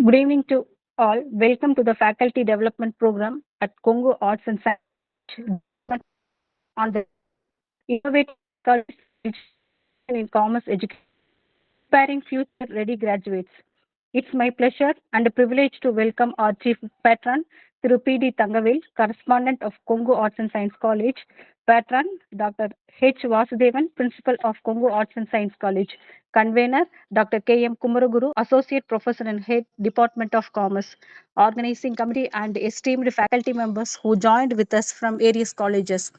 Good evening to all. Welcome to the Faculty Development Program at Kongu Arts and Science on the Innovative College in Commerce Education, preparing future-ready graduates. It's my pleasure and a privilege to welcome our Chief Patron, Thiru P.D. Thangavel, Correspondent of Kongu Arts and Science College, Patron, Dr. H. Vasudevan, Principal of Kongu Arts and Science College, Convener, Dr. K.M. Kumaraguru, Associate Professor and Head, Department of Commerce, Organizing Committee, and esteemed faculty members who joined with us from various colleges.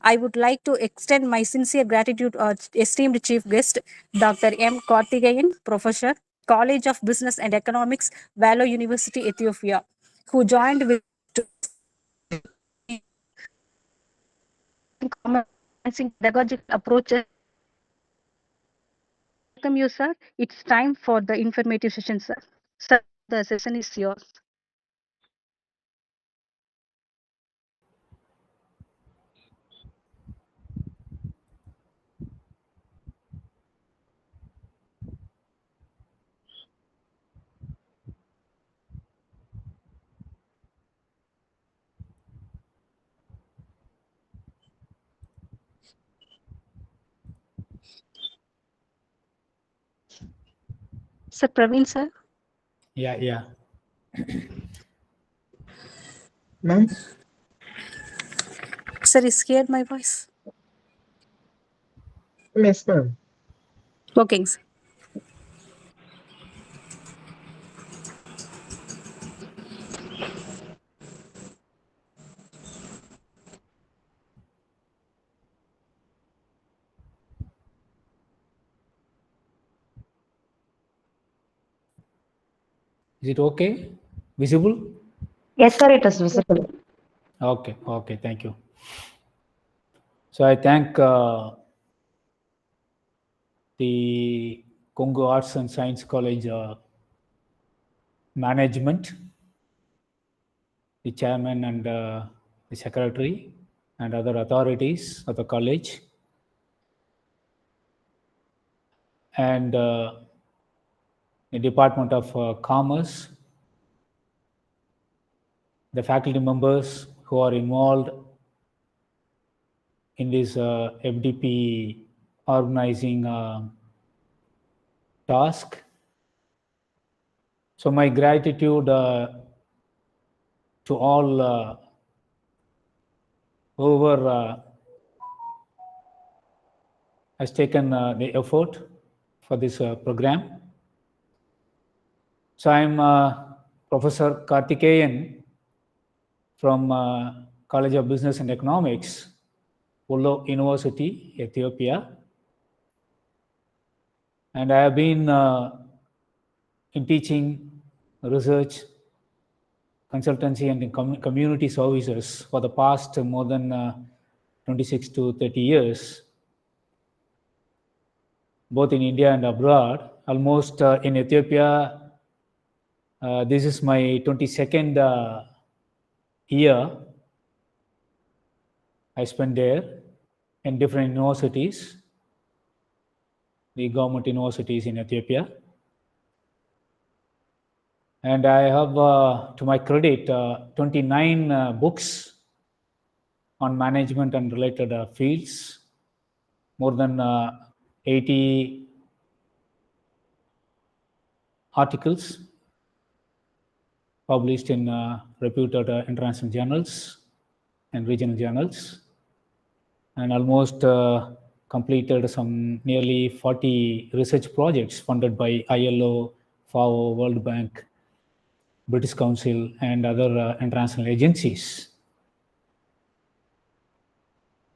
I would like to extend my sincere gratitude to our esteemed chief guest, Dr. M. Karthikeyan, Professor, College of Business and Economics, Wollo University, Ethiopia, who joined with commencing pedagogical approaches. Welcome you, sir. It's time for the informative session, sir. Sir, the session is yours. Sir Praveen, sir. Yeah. Ma'am? Sir, is heard my voice? Yes, ma'am. Okay, sir. Is it okay? Visible? Yes, sir, it is visible. Okay, thank you. So I thank the Kongu Arts and Science College management, the chairman and the secretary and other authorities of the college, and the Department of Commerce, the faculty members who are involved in this FDP organizing task. So my gratitude to all whoever has taken the effort for this program. So I'm Professor Karthikeyan from College of Business and Economics, Wollo University, Ethiopia. And I have been in teaching, research, consultancy, and in community services for the past more than 26 to 30 years, both in India and abroad. Almost in Ethiopia, this is my 22nd year I spent there in different universities, the government universities in Ethiopia. And I have, to my credit, 29 books on management and related fields, more than 80 articles published in reputed international journals and regional journals, and almost completed some nearly 40 research projects funded by ILO, FAO, World Bank, British Council, and other international agencies.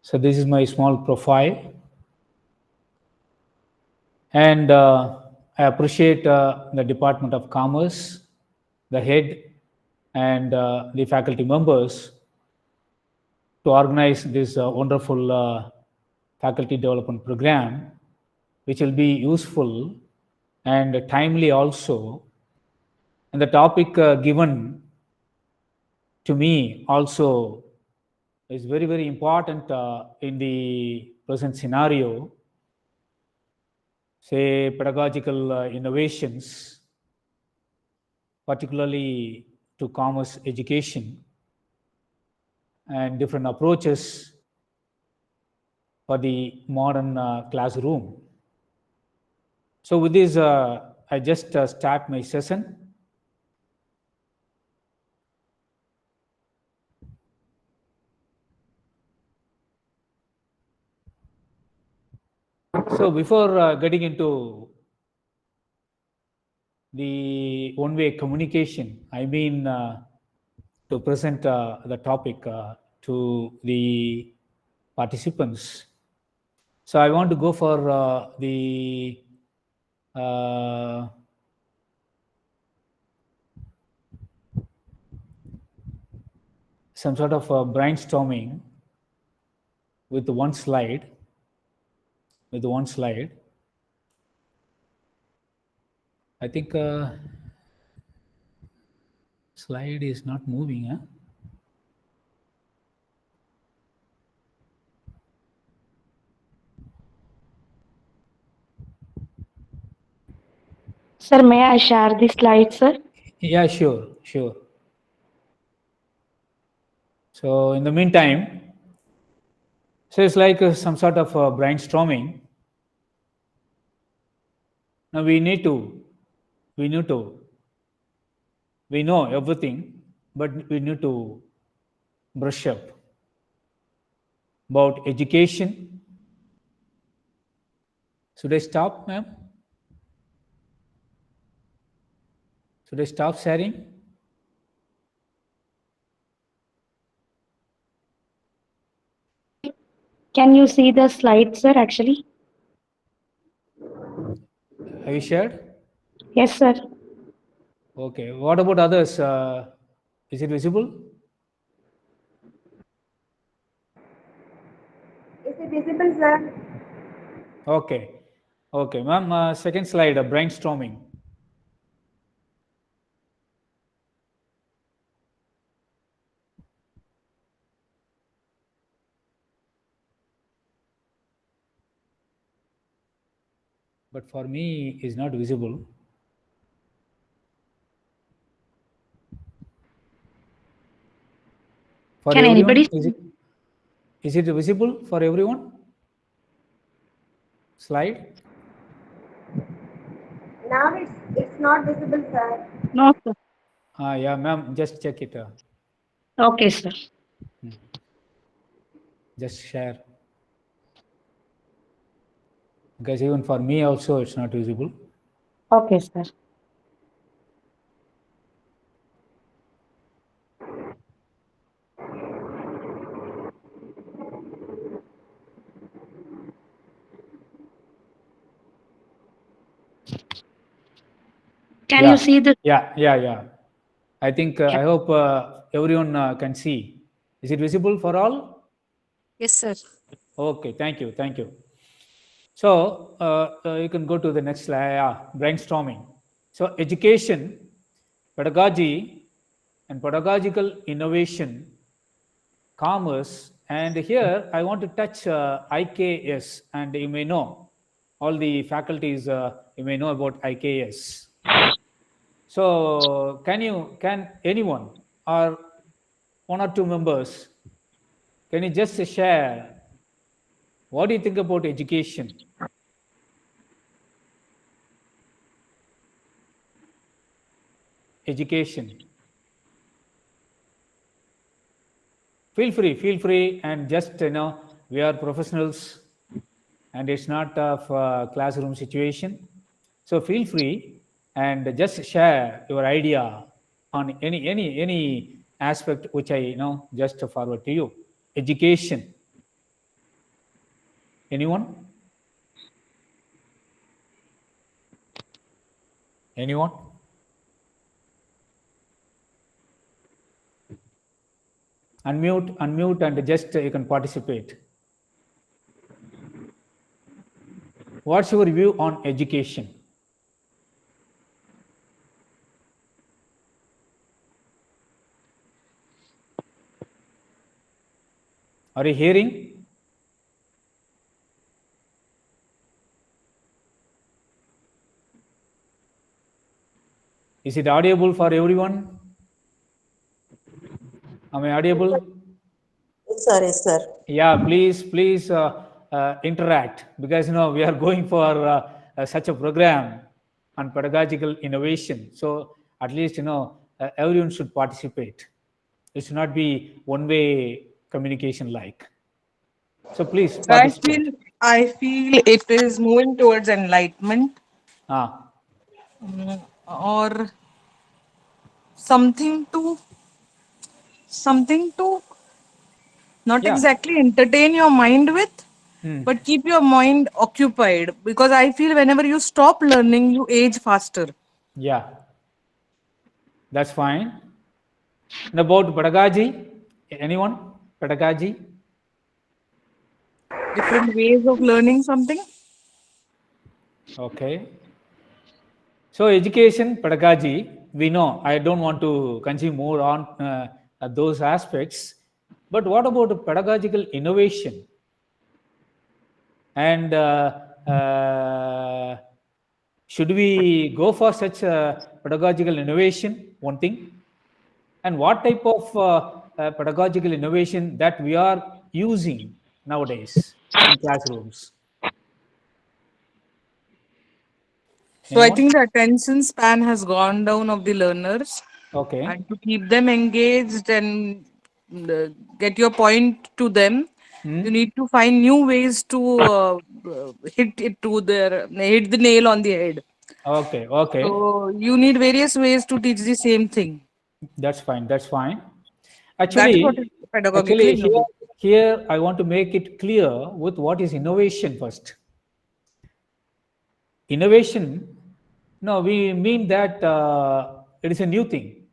So this is my small profile. And I appreciate the Department of Commerce, the head, and the faculty members to organize this wonderful faculty development program, which will be useful and timely also. And the topic given to me also is very, very important in the present scenario, say pedagogical innovations particularly to commerce education and different approaches for the modern classroom. So with this, I just start my session. So before getting into the one-way communication, I mean to present the topic to the participants. So I want to go for the some sort of brainstorming with one slide. I think slide is not moving, huh? Sir, may I share the slide, sir? Yeah, sure. So in the meantime, so it's like some sort of brainstorming. Now we know everything, but we need to brush up about education. Should I stop, ma'am? Should I stop sharing? Can you see the slide, sir, actually? Have you shared? Yes, sir. Okay. What about others? Is it visible? Is it visible, sir? Okay, ma'am. Second slide, brainstorming. But for me, is not visible. For Can everyone, anybody? is it visible for everyone? Slide. Now it's not visible, sir. No, sir. Yeah, ma'am. Just check it. Okay, sir. Just share. Because even for me also, it's not visible. Okay, sir. Can you see the? Yeah. I think I hope everyone can see. Is it visible for all? Yes, sir. Okay, thank you. So you can go to the next slide. Brainstorming. So education, pedagogy, and pedagogical innovation, commerce, and here I want to touch IKS, and you may know all the faculties. You may know about IKS. So can anyone or one or two members, can you just share what do you think about education? Education. Feel free, and just we are professionals, and it's not a classroom situation. So feel free and just share your idea on any aspect which I just forward to you. Education. Anyone? Anyone? Unmute, and just you can participate. What's your view on education? Are you hearing? Is it audible for everyone? Am I audible? Yes, sir. Yes, sir. Yeah, please interact, because we are going for such a program on pedagogical innovation. So at least everyone should participate. It should not be one-way communication like. So please So participate. I feel it is moving towards enlightenment Ah, or something to not yeah. exactly entertain your mind with, but keep your mind occupied. Because I feel whenever you stop learning, you age faster. Yeah, that's fine. And about pedagogy, anyone? Pedagogy? Different ways of learning something. Okay. So education, pedagogy, we know. I don't want to consume more on those aspects. But what about pedagogical innovation? And should we go for such pedagogical innovation? One thing. And what type of pedagogical innovation that we are using nowadays in classrooms? So I Anyone? think the attention span has gone down of the learners, Okay. and to keep them engaged and get your point to them, you need to find new ways to hit the nail on the head. Okay. Okay. So you need various ways to teach the same thing. That's fine. That's fine. That is what is pedagogically Actually, innovative. here I want to make it clear with what is innovation first. Innovation, no, we mean that it is a new thing.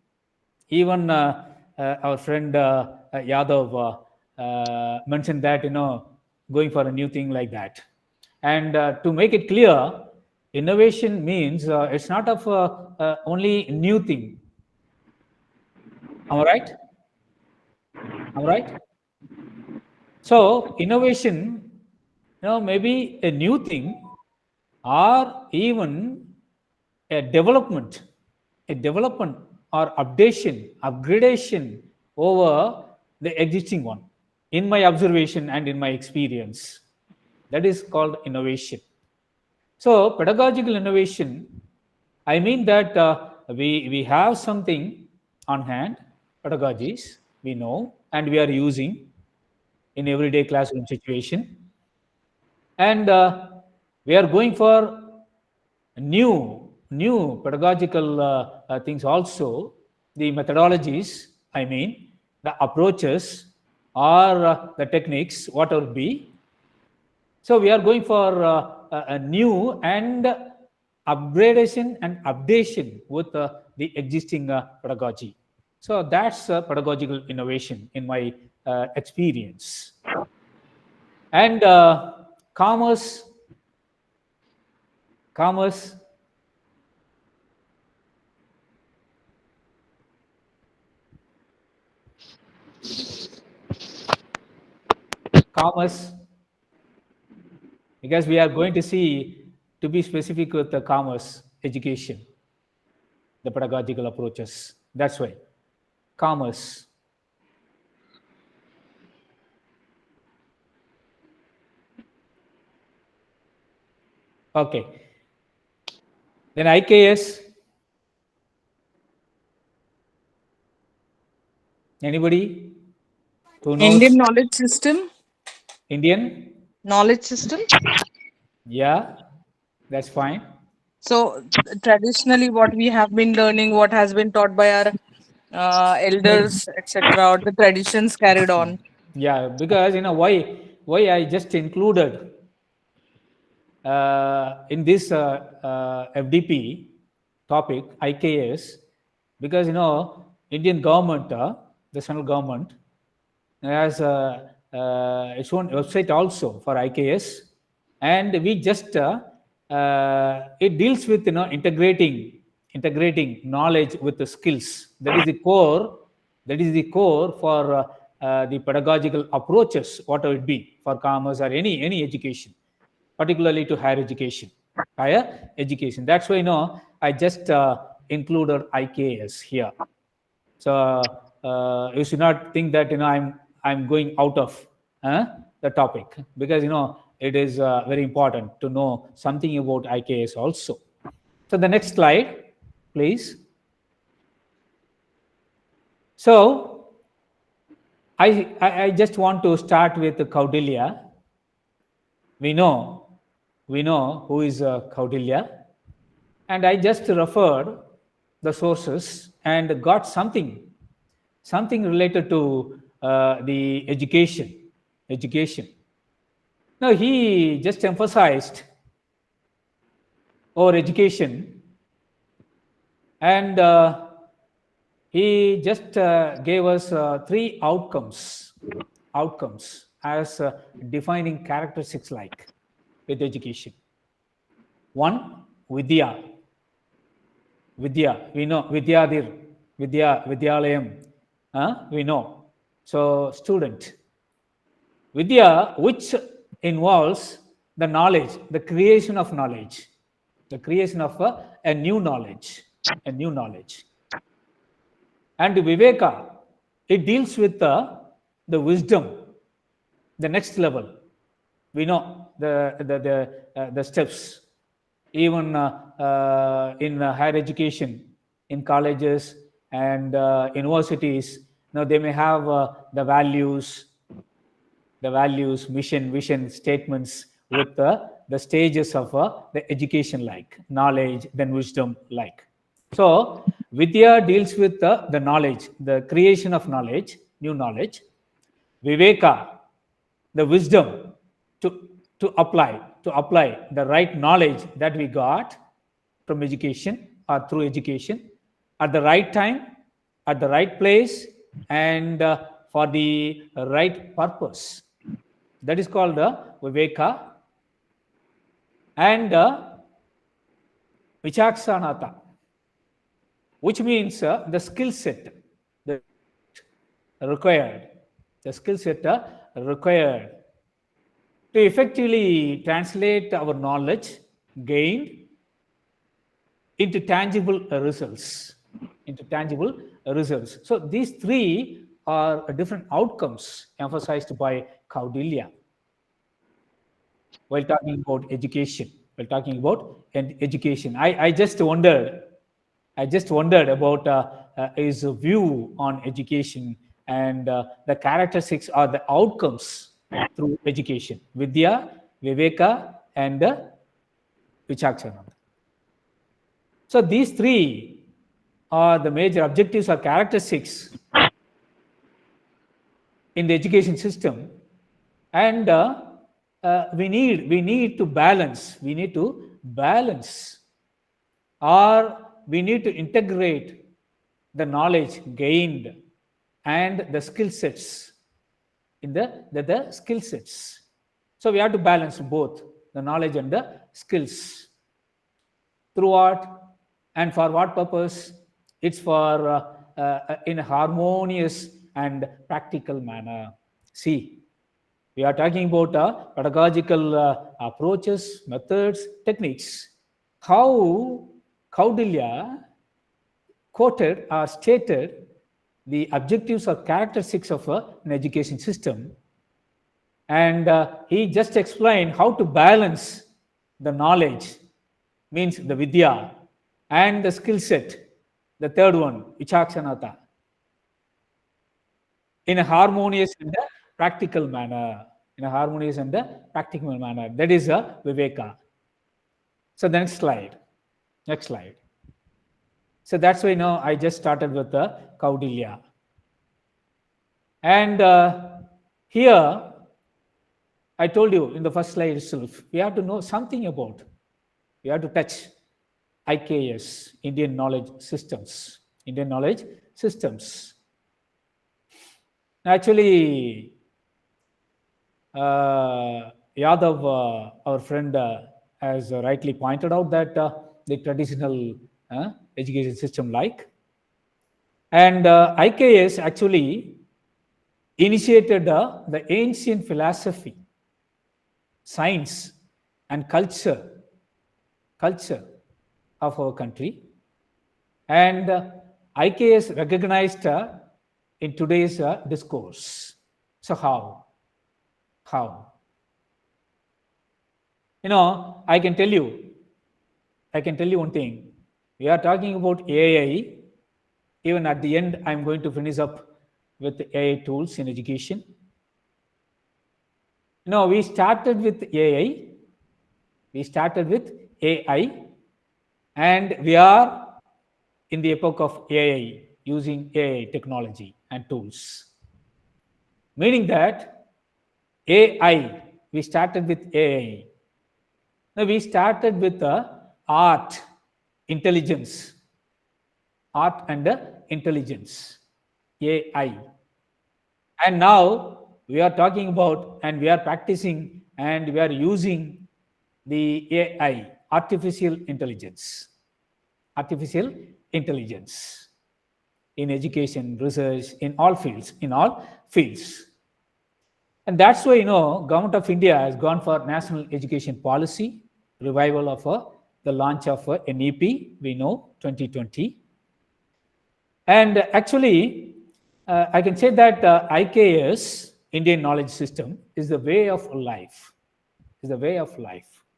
Even our friend Yadav mentioned that, going for a new thing like that. And to make it clear, innovation means it's not of only new thing. Am I right? Am I right? So innovation, maybe a new thing, or even a development or upgradation over the existing one, in my observation and in my experience. That is called innovation. So pedagogical innovation, I mean that we have something on hand, pedagogies, we know, and we are using in everyday classroom situation. And we are going for new pedagogical things also, the methodologies, I mean, the approaches or the techniques, whatever be. So we are going for a new and upgradation and updation with the existing pedagogy. So that's pedagogical innovation in my experience. And commerce, commerce because we are going to see, to be specific with the commerce education, the pedagogical approaches. That's why commerce. Okay. Then IKS. Anybody who knows? Indian knowledge system. Indian Knowledge system. Yeah, that's fine. So traditionally, what we have been learning, what has been taught by our elders, etc., or the traditions carried on. Yeah, because why I just included in this FDP topic IKS, because Indian government, the central government, has its own website also for IKS, and we just it deals with integrating knowledge with the skills. That is the core. That is the core for the pedagogical approaches, whatever it be, for commerce or any education, particularly to higher education. That's why I just included IKS here. So you should not think that I'm going out of the topic, because it is very important to know something about IKS also. So the next slide, please. So I just want to start with Kautilya. We know who is Kautilya, and I just referred the sources and got something related to the education. Now he just emphasized our education, and he just gave us 3 outcomes as defining characteristics like with education. 1, Vidya. We know Vidyalayam. We know. So student. Vidya, which involves the knowledge, the creation of knowledge, the creation of a new knowledge. And Viveka, it deals with the wisdom, the next level. We know the steps. Even in higher education, in colleges and universities, they may have the values, mission, vision statements with the stages of the education, like knowledge, then wisdom, like. So Vidya deals with the knowledge, the creation of knowledge, new knowledge. Viveka, the wisdom to apply the right knowledge that we got from education or through education at the right time, at the right place, and for the right purpose. That is called Viveka. And Vichaksanata, which means the skill set required, to effectively translate our knowledge gained into tangible results. So these 3 are different outcomes emphasized by Kautilya while talking about education. I just wondered about his view on education and the characteristics or the outcomes through education. Vidya, Viveka, and Vichaksanata. So these 3 are the major objectives or characteristics in the education system, and we need to balance, or we need to integrate the knowledge gained and the skill sets in the skill sets. So we have to balance both the knowledge and the skills. Through what and for what purpose? It's for in a harmonious and practical manner. See, we are talking about pedagogical approaches, methods, techniques. How Kautilya quoted or stated the objectives or characteristics of an education system, and he just explained how to balance the knowledge, means the Vidya, and the skill set, the third one, Vichaksanata, in a harmonious and a practical manner. That is a Viveka. So the next slide. So that's why now I just started with the Kautilya. And here, I told you in the first slide itself, we have to know something about, we have to touch IKS, Indian Knowledge Systems. Actually, Yadav, our friend, has rightly pointed out that the traditional education system and IKS actually initiated the ancient philosophy, science, and culture of our country. and IKS recognized in today's discourse. So how? I can tell you one thing. We are talking about AI. Even at the end, I'm going to finish up with AI tools in education. We started with AI. And we are in the epoch of AI, using AI technology and tools. Meaning that AI, we started with AI. Now we started with art, intelligence, AI. And now we are talking about, and we are practicing, and we are using the AI, artificial intelligence, in education, research, in all fields. And that's why, Government of India has gone for National Education Policy, revival of the launch of NEP, we know, 2020. And actually, I can say that IKS, Indian Knowledge System, is the way of life.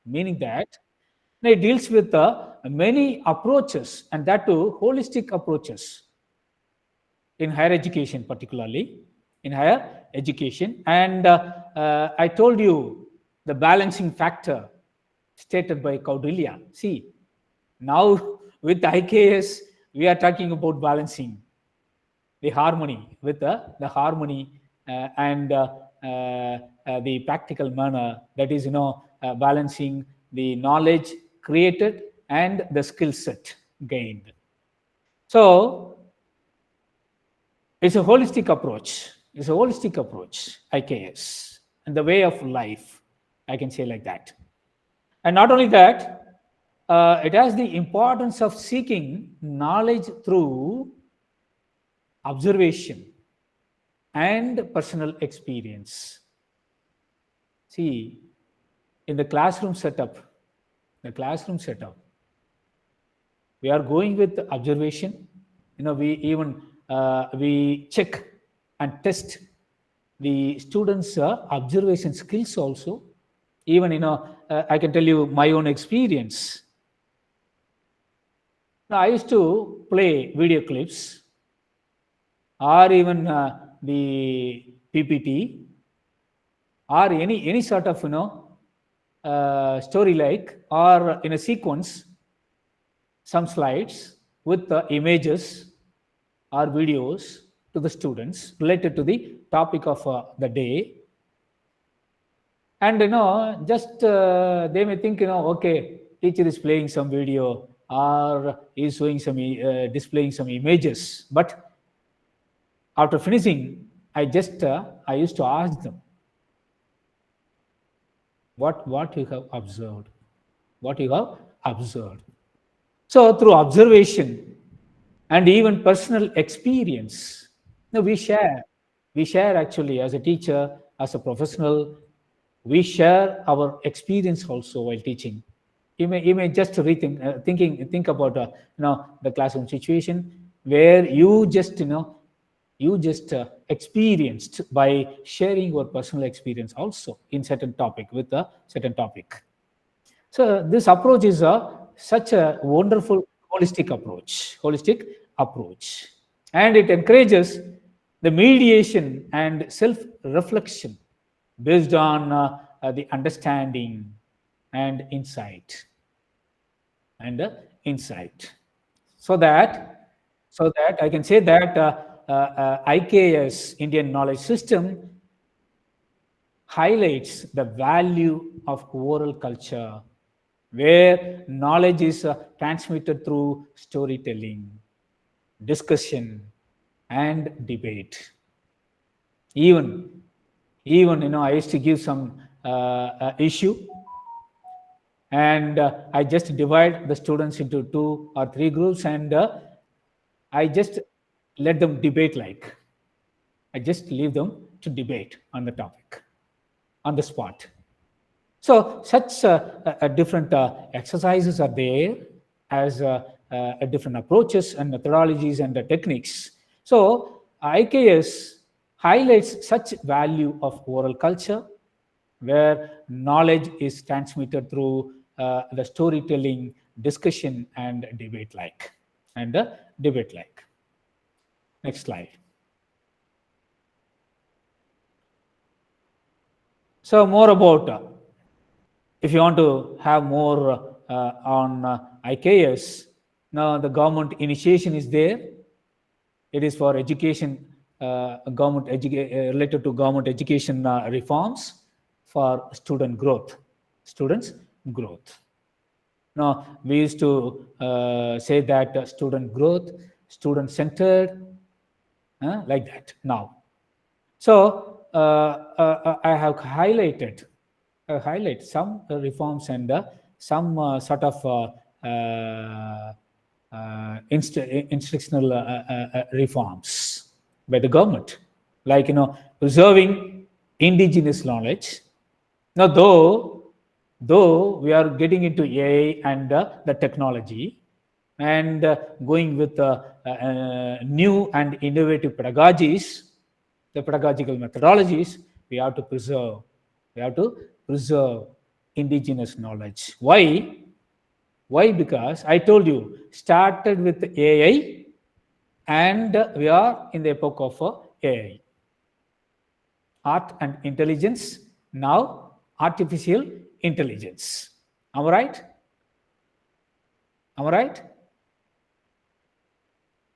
Meaning that it deals with many approaches, and that too holistic approaches in higher education, particularly in higher education. And I told you the balancing factor stated by Kaudilya. See, now with IKS, we are talking about balancing the harmony with the harmony and the practical manner, that is, balancing the knowledge created and the skill set gained. So it's a holistic approach. IKS, and the way of life, I can say like that. And not only that, it has the importance of seeking knowledge through observation and personal experience. See, in the classroom setup, we are going with observation. We even we check and test the students' observation skills also. Even, I can tell you my own experience. Now, I used to play video clips, or even the PPT, or any sort of story, like, or in a sequence, some slides with images or videos to the students related to the topic of the day. And just they may think, okay, teacher is playing some video or is showing some displaying some images. But after finishing, I used to ask them, what you have observed. So through observation and even personal experience, we share actually, as a teacher, as a professional, we share our experience also while teaching. You may just rethink, think about the classroom situation where you just experienced by sharing your personal experience also in certain topic, with a certain topic. So this approach is such a wonderful holistic approach, and it encourages the mediation and self-reflection based on the understanding and insight. So that I can say that IKS, Indian Knowledge System, highlights the value of oral culture, where knowledge is transmitted through storytelling, discussion, and debate. Even I used to give some issue, and I just divide the students into 2 or 3 groups, and I just let them debate. I just leave them to debate on the topic on the spot. So such different exercises are there as different approaches and methodologies and techniques. So IKS highlights such value of oral culture, where knowledge is transmitted through the storytelling, discussion, and debate like. Next slide. So more about, if you want to have more on IKS, now the government initiation is there. It is for education, related to government education reforms for students' growth. Now, we used to say that student growth, student-centered, like that now. So I have highlighted some reforms and some sort of instructional reforms by the government, like preserving indigenous knowledge. Now, though we are getting into AI and the technology, and going with new and innovative pedagogies, the pedagogical methodologies, we have to preserve indigenous knowledge. Why? Because I told you, started with AI, and we are in the epoch of AI. Art and intelligence, now artificial intelligence. Am I right?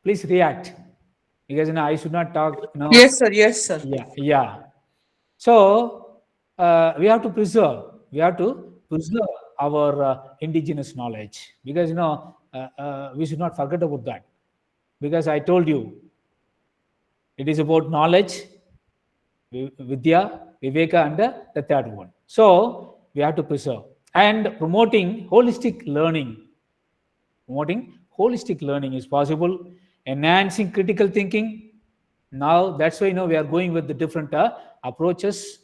Please react, because I should not talk. Yes, sir. Yes, sir. Yeah. So we have to preserve our indigenous knowledge, because we should not forget about that, because I told you it is about knowledge, vidya, viveka, and the third one. So we have to preserve and promoting holistic learning. Promoting holistic learning is possible. Enhancing critical thinking. Now that's why we are going with the different approaches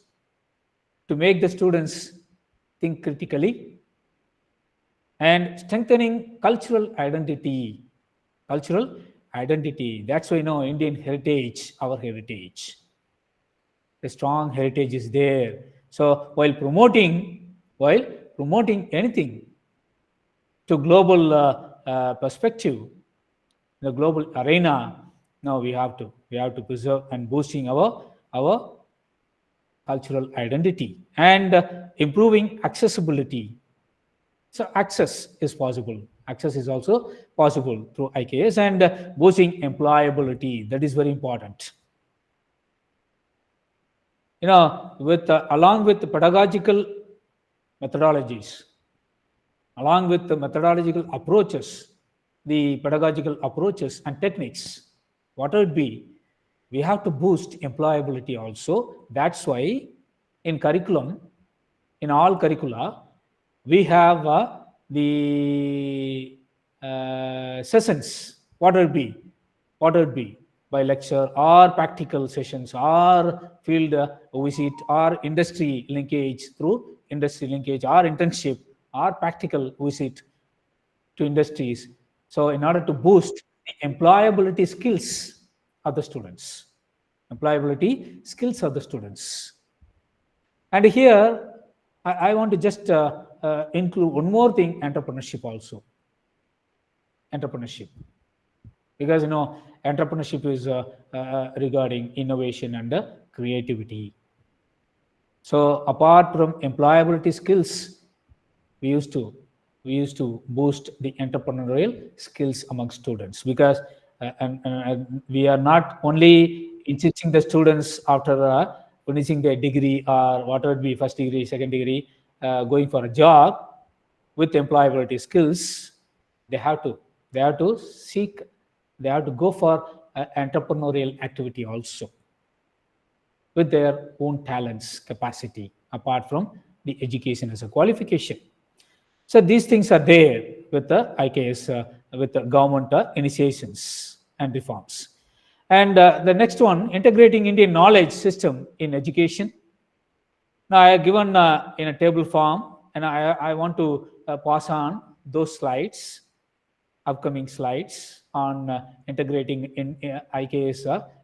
to make the students think critically, and strengthening cultural identity. That's why Indian heritage, our heritage. The strong heritage is there. So while promoting anything to global perspective, the global arena, now we have to preserve and boosting our cultural identity, and improving accessibility. So access is possible. Access is also possible through IKS, and boosting employability. That is very important. Along with the pedagogical methodologies, along with the methodological approaches, the pedagogical approaches and techniques, whatever it be, we have to boost employability also. That's why in all curricula, we have the sessions, whatever it be, by lecture or practical sessions or field visit or industry linkage, or internship or practical visit to industries. So in order to boost the employability skills of the students. And here, I want to just include one more thing, entrepreneurship also. Because entrepreneurship is regarding innovation and creativity. So apart from employability skills, we used to boost the entrepreneurial skills among students, because we are not only teaching the students after finishing their degree or whatever it be, first degree, second degree, going for a job with employability skills. They have to go for entrepreneurial activity also, with their own talents, capacity, apart from the education as a qualification. So these things are there with the IKS, with the government initiations and reforms. And the next one, integrating Indian knowledge system in education. Now I have given in a table form, and I want to pass on those slides. upcoming slides on integrating in IKS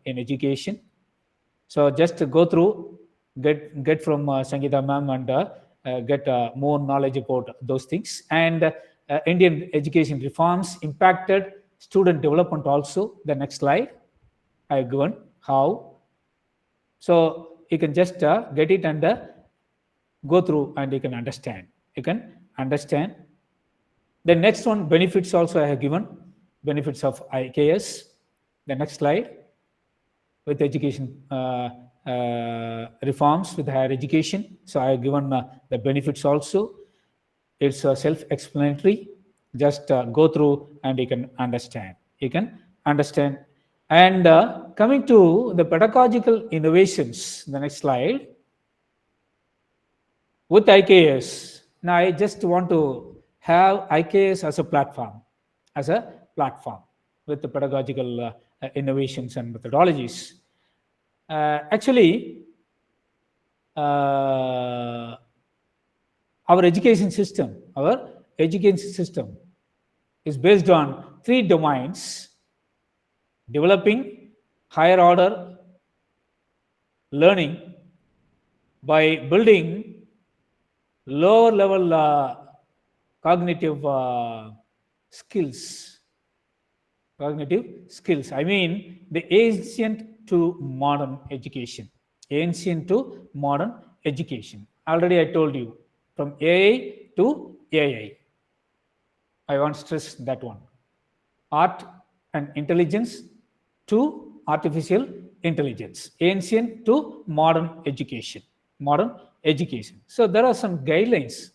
in education. So just go through, get from Sangeeta ma'am and get more knowledge about those things. And Indian education reforms impacted student development also. The next slide I have given how. So you can just get it and go through and you can understand. You can understand. The next one, benefits also I have given, benefits of IKS. The next slide, with education reforms with higher education. So I have given the benefits also. It's self-explanatory. Just go through and you can understand. You can understand. And coming to the pedagogical innovations, the next slide. With IKS, now I just want to have IKS as a platform with the pedagogical innovations and methodologies. Actually, our education system is based on 3 domains: developing higher order learning by building lower level cognitive skills. I mean, the ancient to modern education. Already I told you, from AI to AI. I want to stress that one. Art and intelligence to artificial intelligence. Ancient to modern education. So there are some guidelines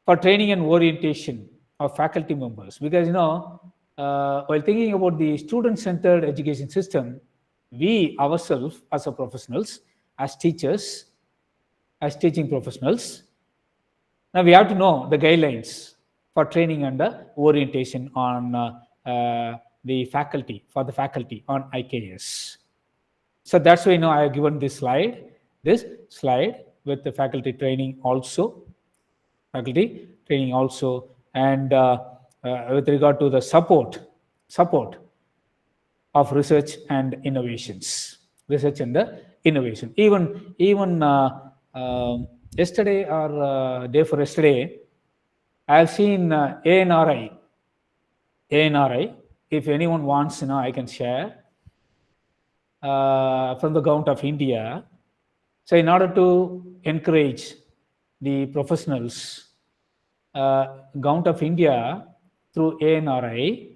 for training and orientation of faculty members, because while thinking about the student-centered education system, we ourselves as a professionals, as teachers, as teaching professionals, now we have to know the guidelines for training and orientation on the faculty on IKS. So that's why I have given this slide with the faculty training also, and with regard to the support of research and innovations. Even yesterday or day for yesterday, I have seen ANRI. If anyone wants, I can share from the government of India. So in order to encourage the professionals, government of India through ANRI,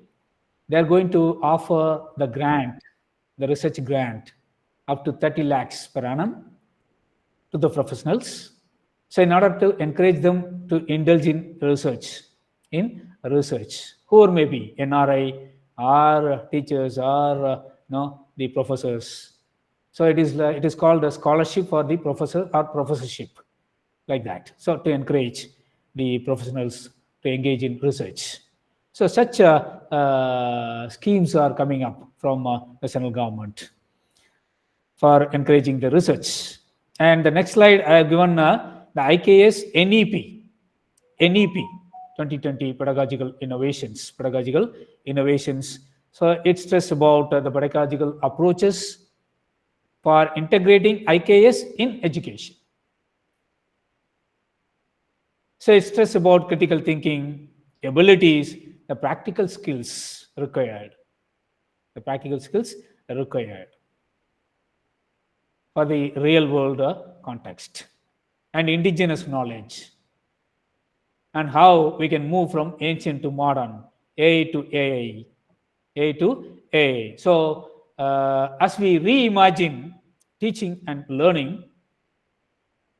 they are going to offer the research grant, up to 30 lakhs per annum to the professionals. So in order to encourage them to indulge in research, whoever may be, NRI or teachers or the professors. So it is called a scholarship for the professor or professorship, like that. So to encourage the professionals to engage in research. So such schemes are coming up from the central government for encouraging the research. And the next slide, I have given the IKS NEP 2020 pedagogical innovations. So it stress about the pedagogical approaches for integrating IKS in education. So it stress about critical thinking, abilities, the practical skills required. For the real world context, and indigenous knowledge, and how we can move from ancient to modern, AI to AI. So as we reimagine teaching and learning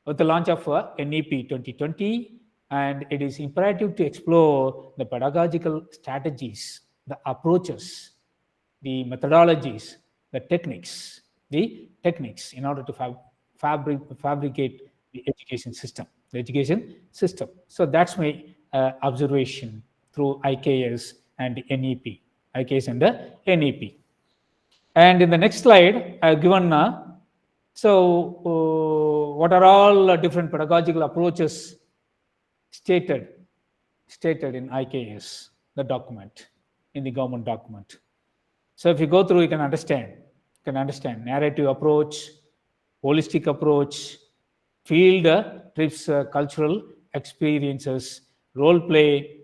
with the launch of NEP 2020, and it is imperative to explore the pedagogical strategies, the approaches, the methodologies, the techniques in order to fabricate the education system. So that's my observation through IKS and NEP. And in the next slide, I have given what are all different pedagogical approaches stated in IKS. the document, in the government document. So if you go through, you can understand. Narrative approach, holistic approach, field trips, cultural experiences, role play,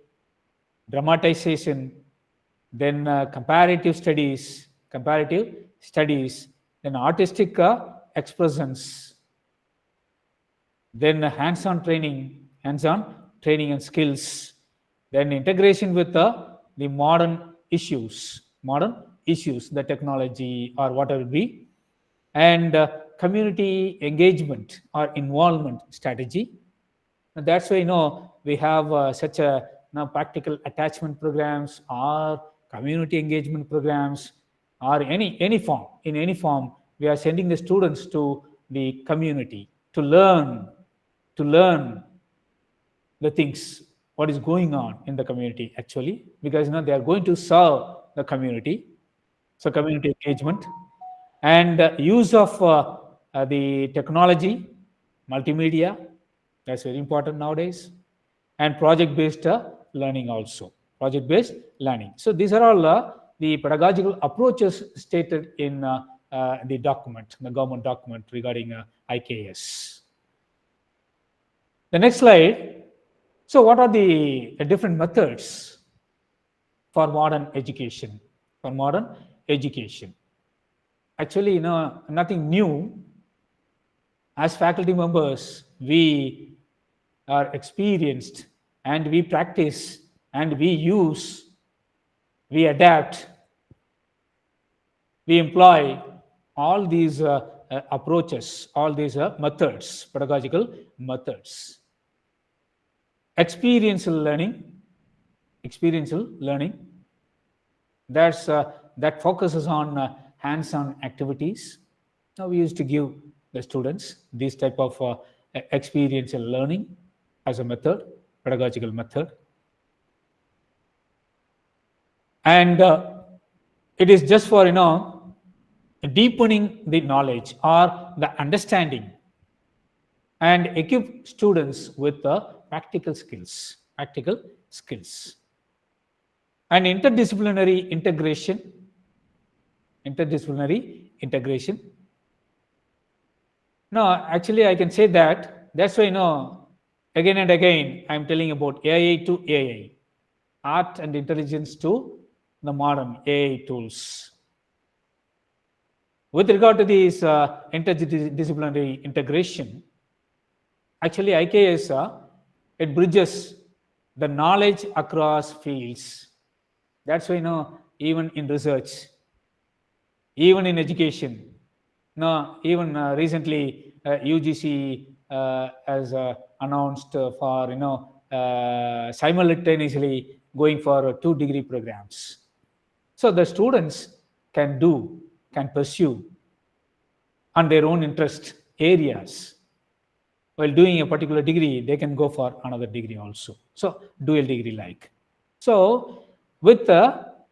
dramatization, then comparative studies, then artistic expressions, then hands-on training and skills, then integration with the modern issues, the technology or whatever it be, and community engagement or involvement strategy. And that's why we have such a practical attachment programs or community engagement programs, or any form we are sending the students to the community to learn the things what is going on in the community, actually, because they are going to serve the community. So community engagement and use of the technology, multimedia, that's very important nowadays, and project-based learning also. So these are all the pedagogical approaches stated in the document, the government document regarding IKS. The next slide. So what are the different methods for modern education? Actually, nothing new. As faculty members, we are experienced and we practice and we use, we adapt, we employ all these approaches, all these methods, pedagogical methods. Experiential learning, that focuses on hands-on activities. Now we used to give the students this type of experiential learning as a method, pedagogical method. And it is just for deepening the knowledge or the understanding and equip students with practical skills. And interdisciplinary integration. No, actually I can say that's why again and again I'm telling about AI to AI, art and intelligence to the modern AI tools. With regard to this interdisciplinary integration, actually IKS, it bridges the knowledge across fields. That's why even in research, even in education, even recently UGC has announced for simultaneously going for 2-degree programs. So the students can pursue on their own interest areas. While doing a particular degree, they can go for another degree also. So dual degree like. So with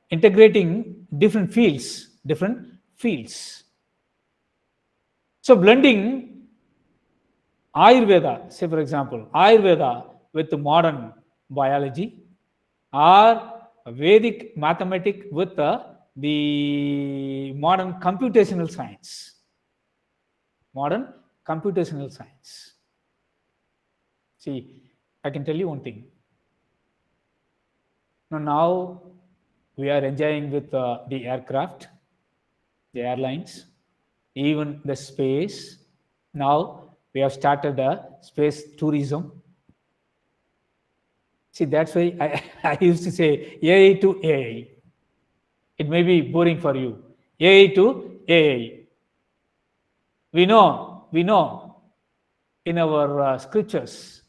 integrating different fields. So blending Ayurveda, say for example, Ayurveda with modern biology, or Vedic mathematics with the modern computational science. See, I can tell you one thing. Now we are enjoying with the aircraft, the airlines, even the space. Now we have started space tourism. See, that's why I used to say AI to AI. It may be boring for you. AI to AI. We know in our scriptures,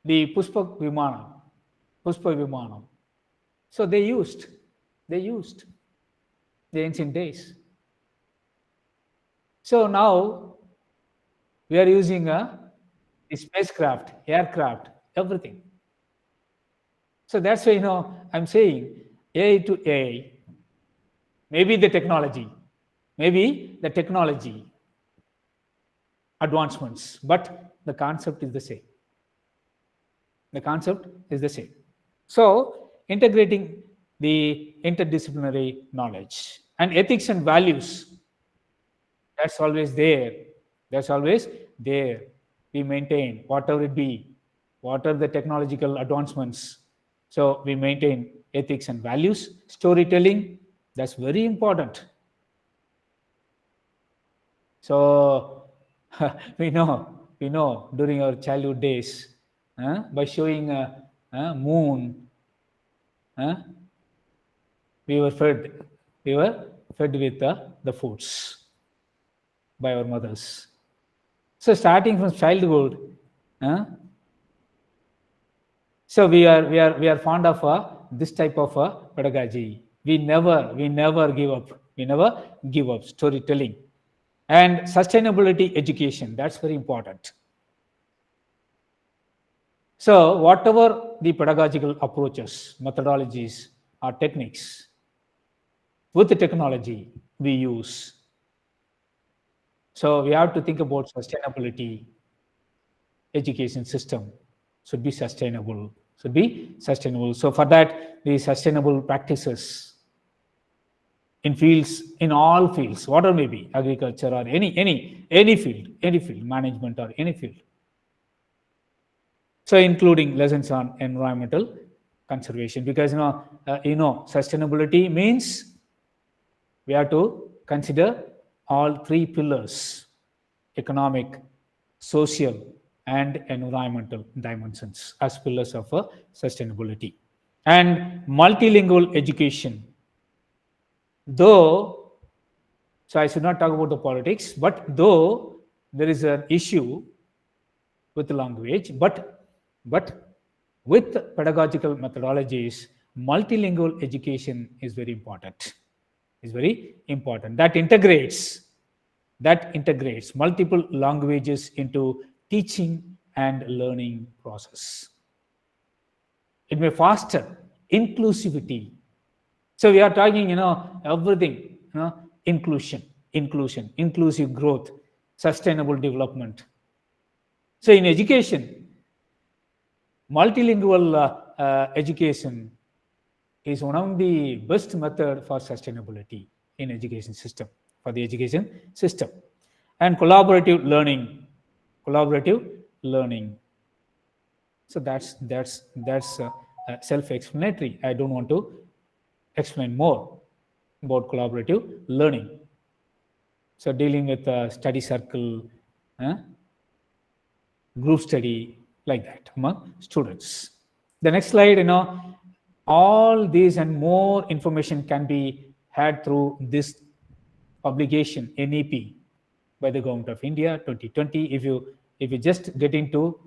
the Pushpa Vimanam. So they used the ancient days. So now we are using the spacecraft, aircraft, everything. So that's why I'm saying AI to AI. Maybe the technology advancements, but the concept is the same. The concept is the same. So integrating the interdisciplinary knowledge and ethics and values, that's always there. That's always there. We maintain whatever it be, what are the technological advancements. So we maintain ethics and values. Storytelling, that's very important. So we know during our childhood days, by showing a moon, we were fed with the foods by our mothers. So starting from childhood, so we are fond of this type of pedagogy. We never give up. We never give up storytelling and sustainability education. That's very important. So whatever the pedagogical approaches, methodologies, or techniques with the technology we use, so we have to think about sustainability. Education system should be sustainable. So for that, the sustainable practices in fields, in all fields, whatever may be, agriculture or any field, management or any field. So including lessons on environmental conservation, because sustainability means we have to consider all three pillars: economic, social, and environmental dimensions as pillars of sustainability. And multilingual education, though, so I should not talk about the politics, but though there is an issue with the language, but with pedagogical methodologies, multilingual education is very important. That integrates multiple languages into teaching and learning process. It may foster inclusivity. So we are talking, everything, inclusion, inclusive growth, sustainable development. So in education, multilingual education is one of the best method for sustainability in education system, and collaborative learning. So that's self-explanatory. I don't want to explain more about collaborative learning. So dealing with study circle, group study, like that among students. The next slide, all these and more information can be had through this publication, NEP, by the Government of India 2020. If you just get into,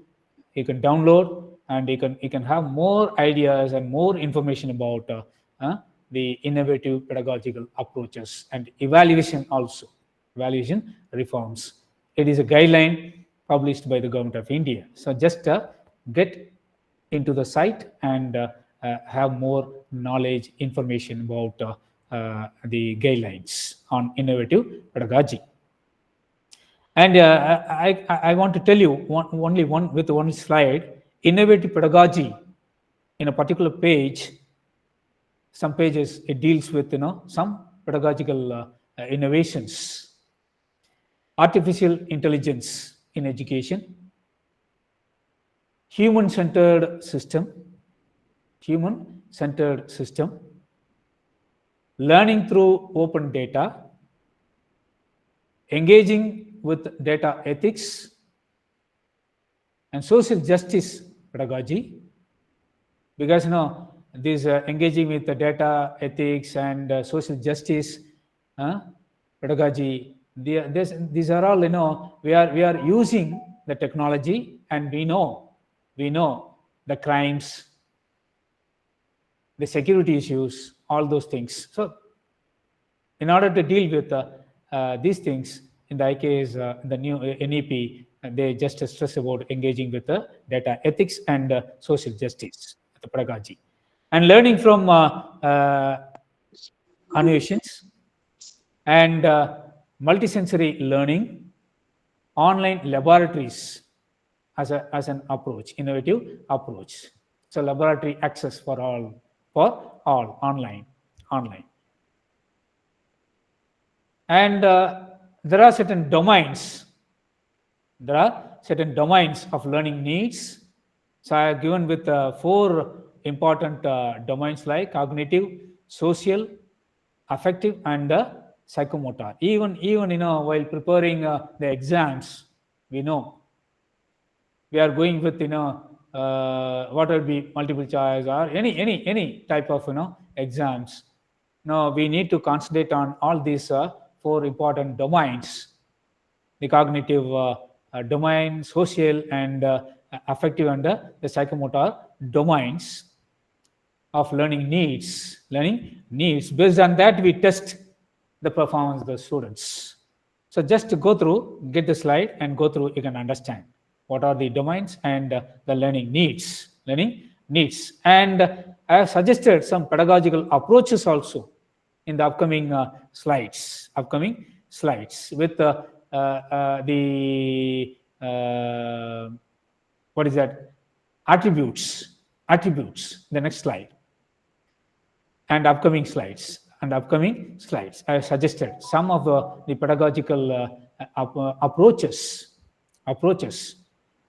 you can download and you can have more ideas and more information about the innovative pedagogical approaches and evaluation reforms. It is a guideline published by the Government of India. So just get into the site and have more knowledge, information about the guidelines on innovative pedagogy. And I want to tell you only one slide. Innovative pedagogy, in a particular page, some pages it deals with some pedagogical innovations. Artificial intelligence in education, human-centered system, learning through open data, engaging with data ethics, and social justice pedagogy. Because this engaging with the data ethics and social justice pedagogy, these are all, we are using the technology, and we know the crimes, the security issues, all those things. So in order to deal with these things, in the case, the new NEP, they just stress about engaging with the data ethics and social justice, the pedagogy, and learning from innovations and multisensory learning, online laboratories, as an approach, innovative approach. So laboratory access for all online. And there are certain domains. There are certain domains of learning needs. So I have given with 4 important domains like cognitive, social, affective, and psychomotor. Even while preparing the exams, we know we are going with what will be multiple choice or any type of exams. Now we need to concentrate on all these 4 important domains: the cognitive domain, social, and affective, and the psychomotor domains of learning needs. Based on that, we test the performance of the students. So just to go through, get the slide and go through, you can understand what are the domains and the learning needs. And I have suggested some pedagogical approaches also in the upcoming slides with the what is that? Attributes. The next slide. And upcoming slides. I have suggested some of the pedagogical approaches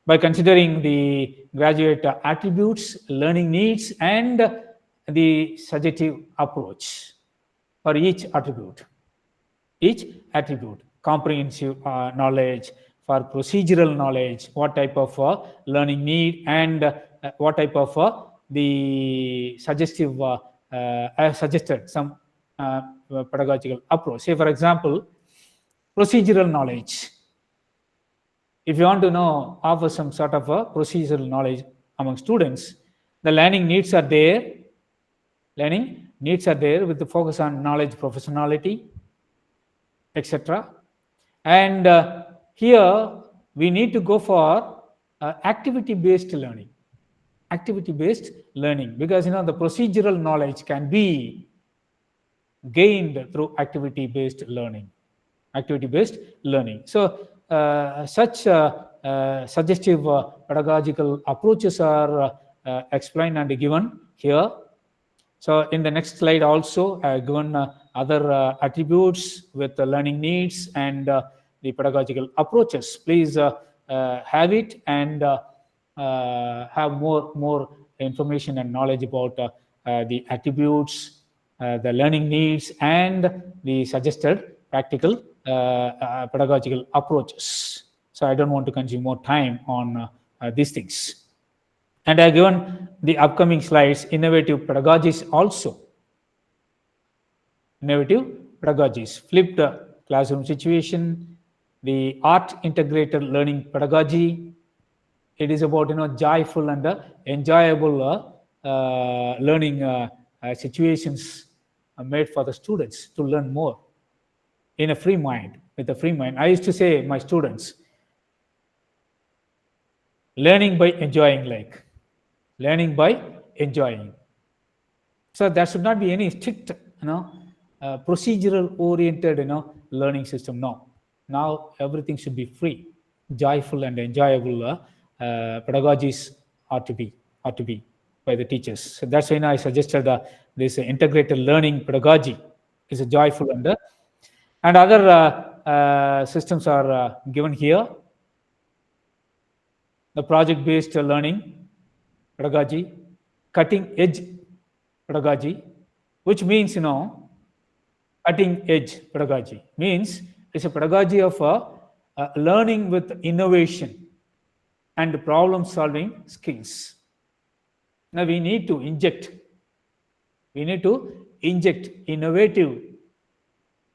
by considering the graduate attributes, learning needs, and the suggestive approach for each attribute. Comprehensive knowledge, for procedural knowledge, what type of learning need, and what type of the suggestive. I have suggested some pedagogical approach. Say, for example, procedural knowledge. If you want to offer some sort of a procedural knowledge among students, the learning needs are there. With the focus on knowledge, professionality, etc. And here we need to go for activity-based learning. Because the procedural knowledge can be gained through activity-based learning. So such suggestive pedagogical approaches are explained and given here. So in the next slide also, I have given other attributes with the learning needs and the pedagogical approaches. Please have it and have more information and knowledge about the attributes, the learning needs, and the suggested practical pedagogical approaches. So I don't want to consume more time on these things. And I have given the upcoming slides innovative pedagogies also. Flipped classroom situation, the art integrated learning pedagogy. It is about joyful and enjoyable learning situations made for the students to learn more in a free mind, with a free mind. I used to say my students, learning by enjoying. So there should not be any strict procedural oriented learning system. No, now everything should be free, joyful and enjoyable pedagogies ought to be by the teachers. So that's why I suggested this integrated learning pedagogy is a joyful and other systems are given here. The project-based learning pedagogy, cutting-edge pedagogy, which means cutting-edge pedagogy means it's a pedagogy of learning with innovation and problem-solving skills. Now we need to inject innovative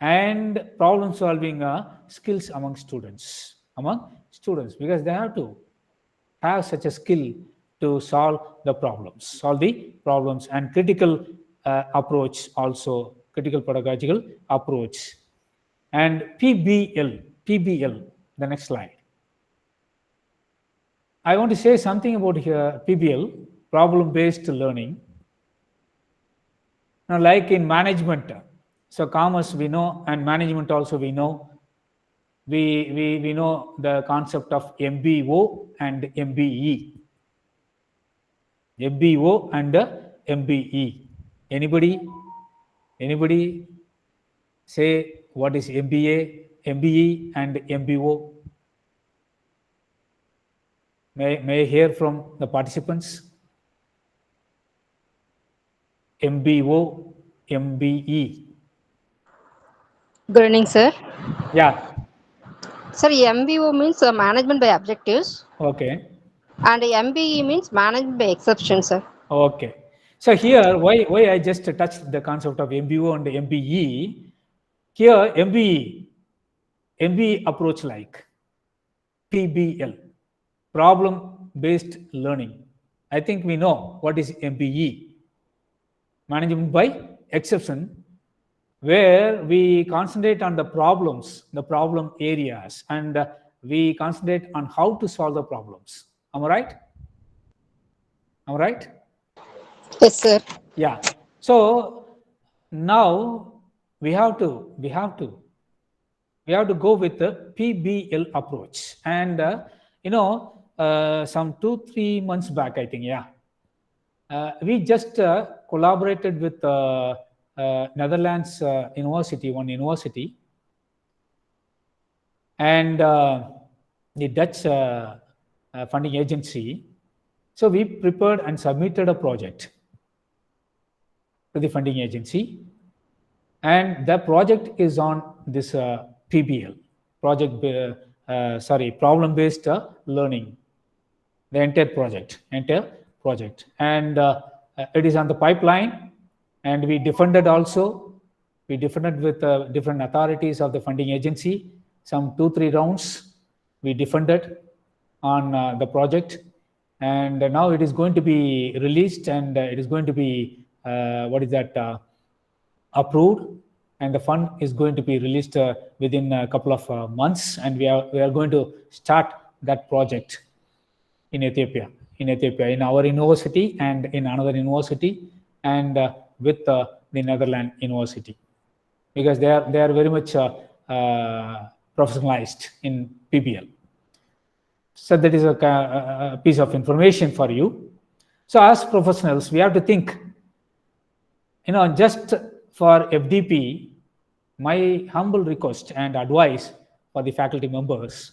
and problem-solving skills among students, because they have to have such a skill to solve the problems, and critical approach also, critical pedagogical approach. And PBL, the next slide. I want to say something about here, PBL, problem-based learning. Now, like in management, so commerce we know, and management also we know, we know the concept of MBO and MBE. MBO and MBE. Anybody say what is MBA, MBE and MBO? May I hear from the participants? MBO, MBE. Good evening, sir. Yeah. Sir, MBO means management by objectives, Okay. and MBE means management by exception, sir. Okay. So here, why I just touched the concept of MBO and MBE. Here, MBE approach like PBL, problem-based learning. I think we know what is MBE, management by exception, where we concentrate on the problems, the problem areas, and we concentrate on how to solve the problems. Am I right? Am I right? Yes, sir. Yeah. So now we have to go with the PBL approach. And some 2-3 months back, I think, we just collaborated with Netherlands university, one university, and the Dutch funding agency. So we prepared and submitted a project to the funding agency, and the project is on this PBL, problem-based learning, the entire project, and it is on the pipeline, and we defended also. We defended with different authorities of the funding agency, some 2-3 rounds we defended on the project, and now it is going to be released, and it is going to be approved, and the fund is going to be released within a couple of months, and we are going to start that project in Ethiopia, in our university and in another university, and with the Netherlands university, because they are very much professionalized in PBL. So that is a piece of information for you. So as professionals, we have to think, just for FDP, my humble request and advice for the faculty members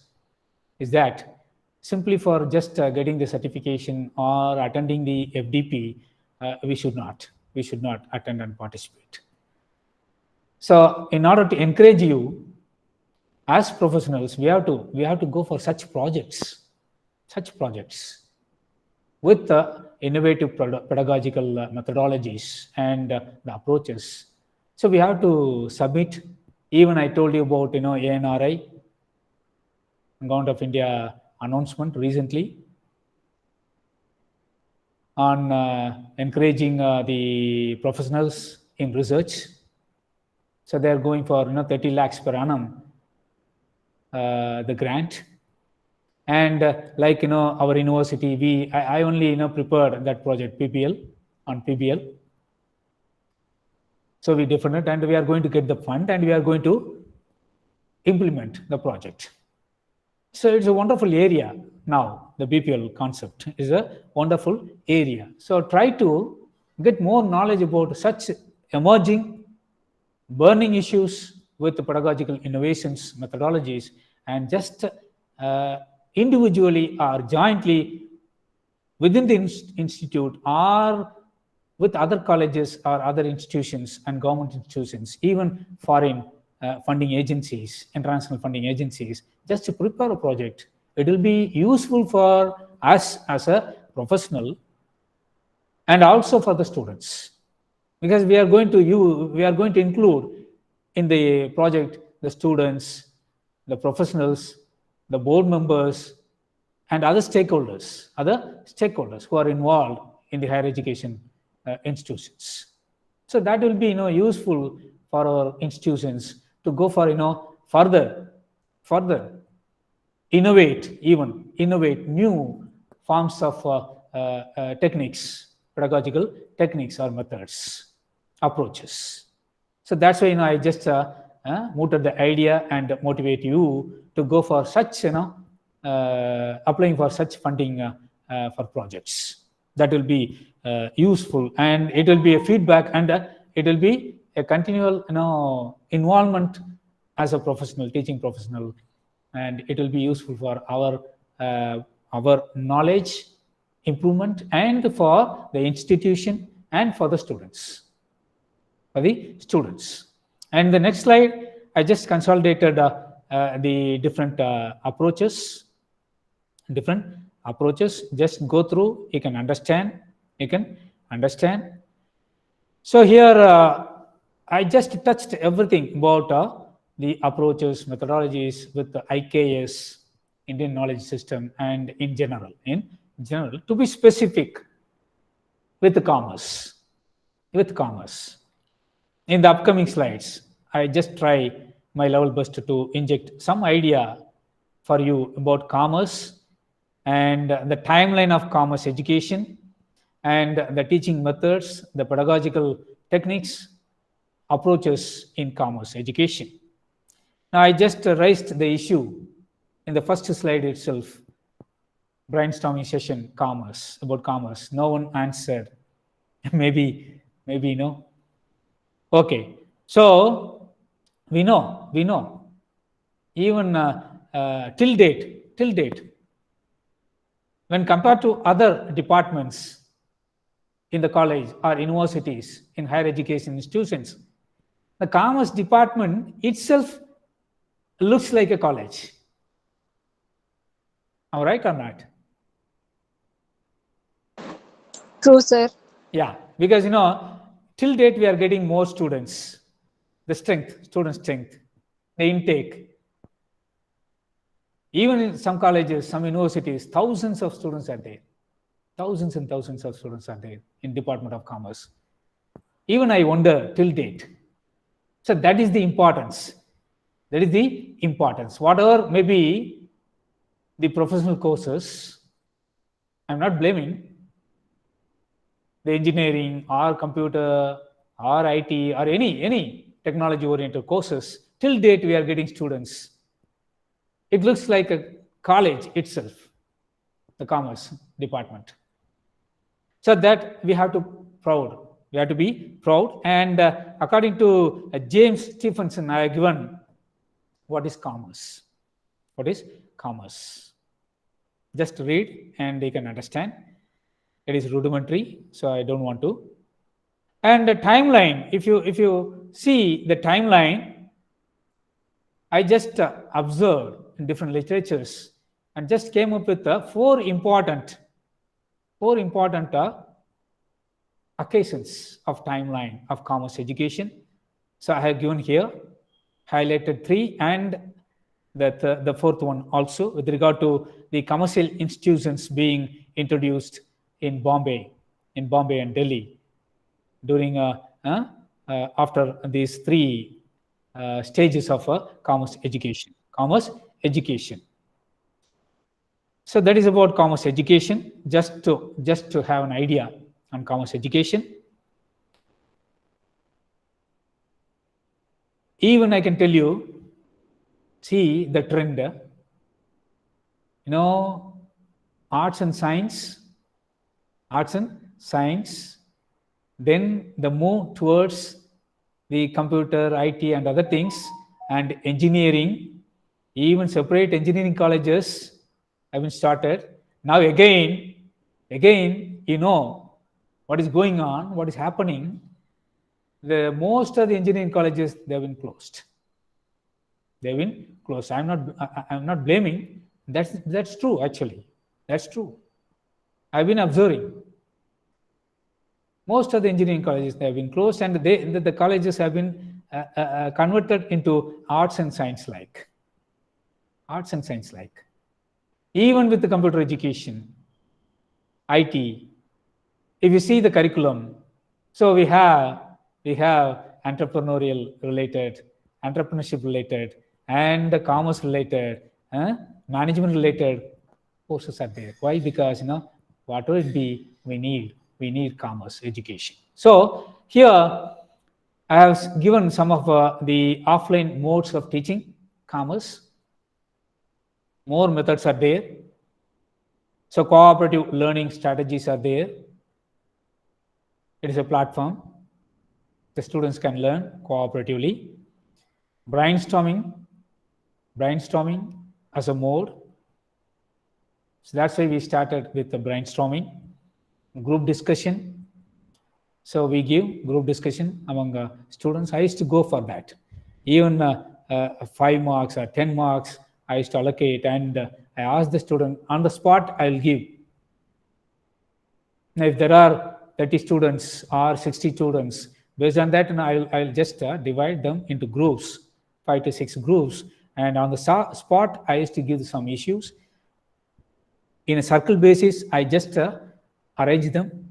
is that simply for just getting the certification or attending the FDP, we should not attend and participate. So in order to encourage you as professionals, we have to go for such projects with innovative pedagogical methodologies and the approaches. So we have to submit. Even I told you about ANRI, Government of India announcement recently on encouraging the professionals in research. So they are going for 30 lakhs per annum, the grant. And like our university, I only prepared that project on PBL. So we defended, and we are going to get the fund, and we are going to implement the project. So it's a wonderful area now. The BPL concept is a wonderful area. So try to get more knowledge about such emerging, burning issues with the pedagogical innovations, methodologies, and just individually or jointly within the institute or with other colleges or other institutions and government institutions, even foreign funding agencies, international funding agencies, just to prepare a project. It will be useful for us as a professional and also for the students, because we are going to include in the project the students, the professionals, the board members, and other stakeholders who are involved in the higher education institutions. So that will be useful for our institutions to go for further innovate new forms of techniques, pedagogical techniques or methods, approaches. So that's why I just mooted the idea and motivate you to go for such, applying for such funding for projects. That will be useful, and it will be a feedback, and it will be a continual, involvement as a professional, teaching professional, and it will be useful for our knowledge improvement and for the institution and for the students. And the next slide, I just consolidated the different approaches. Just go through, you can understand. So here I just touched everything about the approaches, methodologies with the IKS, Indian Knowledge System, and in general, to be specific with commerce. In the upcoming slides, I just try my level best to inject some idea for you about commerce and the timeline of commerce education and the teaching methods, the pedagogical techniques, approaches in commerce education. Now, I just raised the issue in the first slide itself, brainstorming session, about commerce. No one answered. maybe no. Okay, so we know even till date, when compared to other departments in the college or universities, in higher education institutions, the commerce department itself looks like a college. Am I right or not? True, sir. Yeah, because till date we are getting more students, student strength, the intake. Even in some colleges, some universities, thousands of students are there. Thousands and thousands of students are there in Department of Commerce. Even I wonder till date. So that is the importance. Whatever may be the professional courses, I'm not blaming the engineering or computer or IT or any technology-oriented courses. Till date, we are getting students. It looks like a college itself, the commerce department. So that we have to be proud. And according to James Stephenson, I have given what is commerce. Just read and you can understand. It is rudimentary, so I don't want to. And the timeline, if you see the timeline, I just observed in different literatures and just came up with four important occasions of timeline of commerce education. So I have given here, highlighted 3, and the fourth one also with regard to the commercial institutions being introduced in Bombay and Delhi during after these 3 stages of commerce education. So that is about commerce education, just to have an idea on commerce education. Even I can tell you, see the trend, arts and science, then the move towards the computer, IT and other things, and engineering, even separate engineering colleges have been started. Now again, what is going on, what is happening. Most of the engineering colleges, they've been closed. I'm not blaming. That's true, actually. That's true. I've been observing. Most of the engineering colleges, they have been closed, and the colleges have been converted into arts and science like. Even with the computer education, IT, if you see the curriculum, so we have entrepreneurship related, and the commerce related, management related courses are there. Why? Because whatever it be, we need commerce education. So here I have given some of the offline modes of teaching commerce. More methods are there. So cooperative learning strategies are there. It is a platform. The students can learn cooperatively. Brainstorming as a mode. So that's why we started with the brainstorming. Group discussion. So we give group discussion among students. I used to go for that. Even 5 marks or 10 marks, I used to allocate, and I ask the student on the spot, I'll give. Now, if there are 30 students or 60 students, based on that, I'll just divide them into groups, 5 to 6 groups. And on the spot, I used to give some issues. In a circle basis, I just arrange them.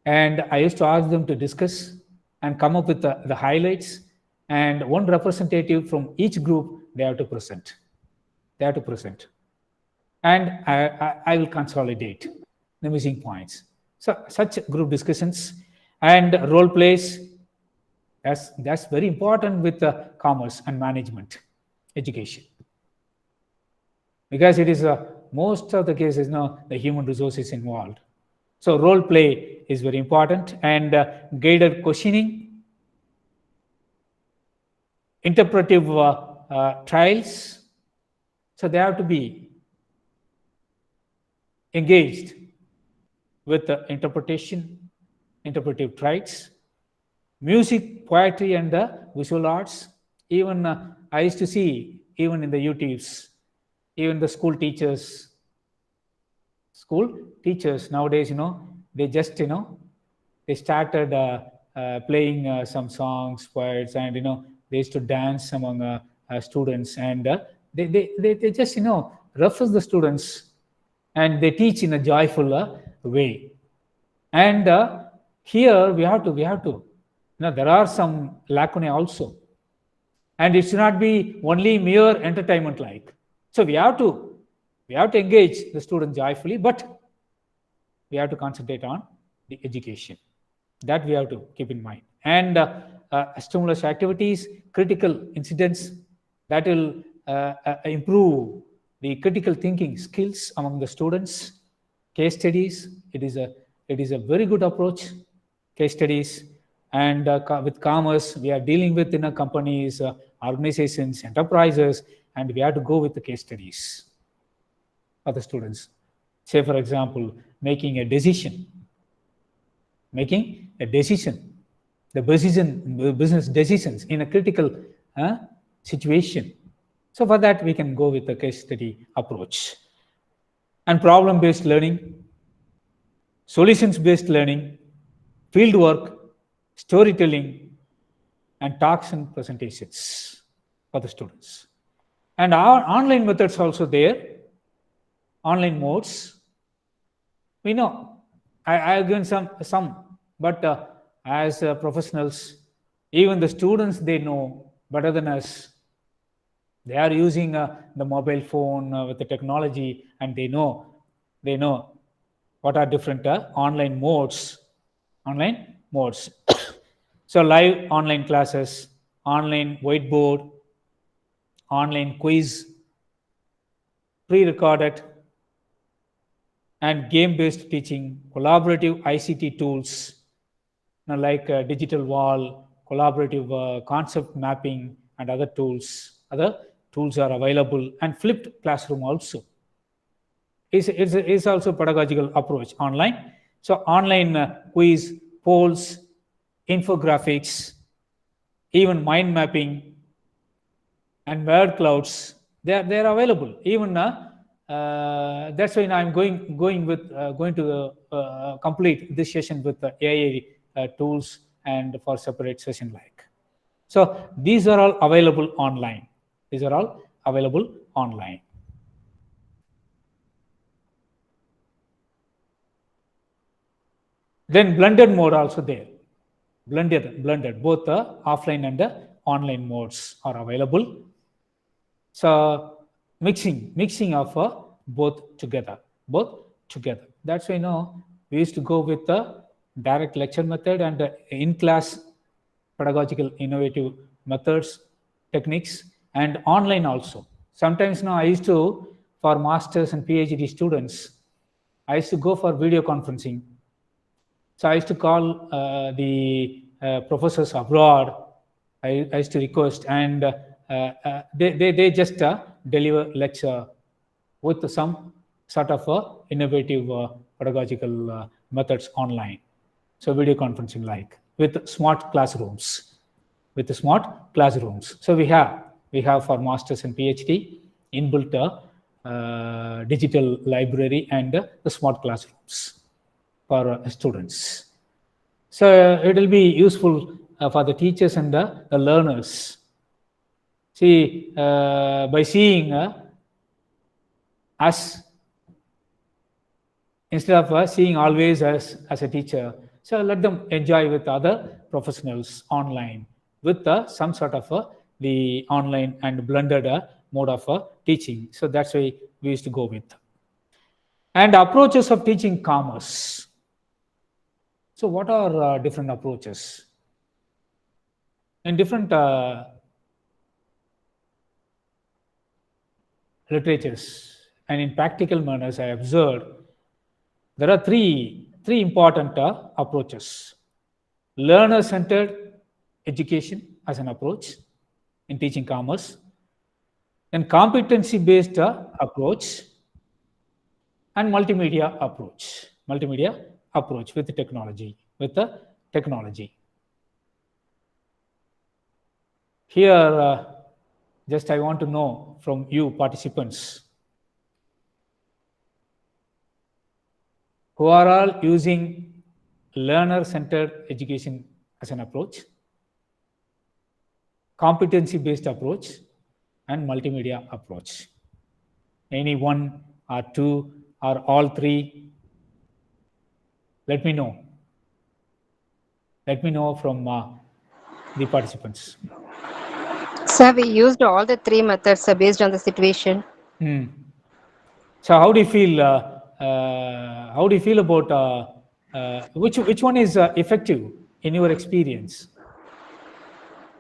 And I used to ask them to discuss and come up with the highlights. And one representative from each group, they have to present. And I will consolidate the missing points. So such group discussions and role plays, that's very important with commerce and management education, because it is most of the cases now the human resources involved. So role play is very important, and guided questioning, interpretive trials. So they have to be engaged with the interpretive trials, music, poetry, and visual arts. Even I used to see, even in the YouTubes, even the school teachers nowadays, they just, they started playing some songs, poets, and, they used to dance among students, and they just, refresh the students, and they teach in a joyful way. And here we have to, there are some lacunae also, and it should not be only mere entertainment like. So we have to engage the student joyfully, but we have to concentrate on the education. That we have to keep in mind. And stimulus activities, critical incidents, that will improve the critical thinking skills among the students. Case studies, it is a very good approach. Case studies, and with commerce, we are dealing with companies, organizations, enterprises, and we have to go with the case studies for the students. Say, for example, making a decision, the business decisions in a critical situation. So for that, we can go with the case study approach. And problem-based learning, solutions-based learning, field work, storytelling, and talks and presentations for the students. And our online methods also there, online modes. We know, I have given some, but as professionals, even the students, they know better than us. They are using the mobile phone with the technology, and they know what are different online modes. So live online classes, online whiteboard, online quiz, pre-recorded, and game-based teaching, collaborative ICT tools, like digital wall, collaborative concept mapping, and other tools. Other tools are available, and flipped classroom also. It's also pedagogical approach online. So online quiz, polls, infographics, even mind mapping, and word clouds, they're available. Even that's why I'm going to complete this session with the AI tools, and for separate session like. So these are all available online. Then blended mode also there. Blended, both the offline and the online modes are available. So mixing of both together. That's why we used to go with the direct lecture method and in-class pedagogical innovative methods, techniques, and online also. Sometimes I used to for masters and PhD students, I used to go for video conferencing. So I used to call the professors abroad. I used to request, and they just deliver lecture with some sort of innovative pedagogical methods online. So video conferencing, like with smart classrooms, So we have for masters and PhD inbuilt digital library and the smart classrooms for students. So it will be useful for the teachers and the learners. See, by seeing us, instead of seeing always as a teacher, so let them enjoy with other professionals online with some sort of the online and blended mode of teaching. So that's why we used to go with. And approaches of teaching commerce. So what are different approaches? In different literatures and in practical manners, I observed there are three important approaches. Learner-centered education as an approach in teaching commerce, then competency-based approach, and multimedia approach with the technology. Here, just I want to know from you participants, who are all using learner-centered education as an approach, competency-based approach, and multimedia approach. Any one or two or all three, let me know. Let me know from the participants. Sir, we used all the three methods based on the situation. So how do you feel? How do you feel about which one is effective in your experience?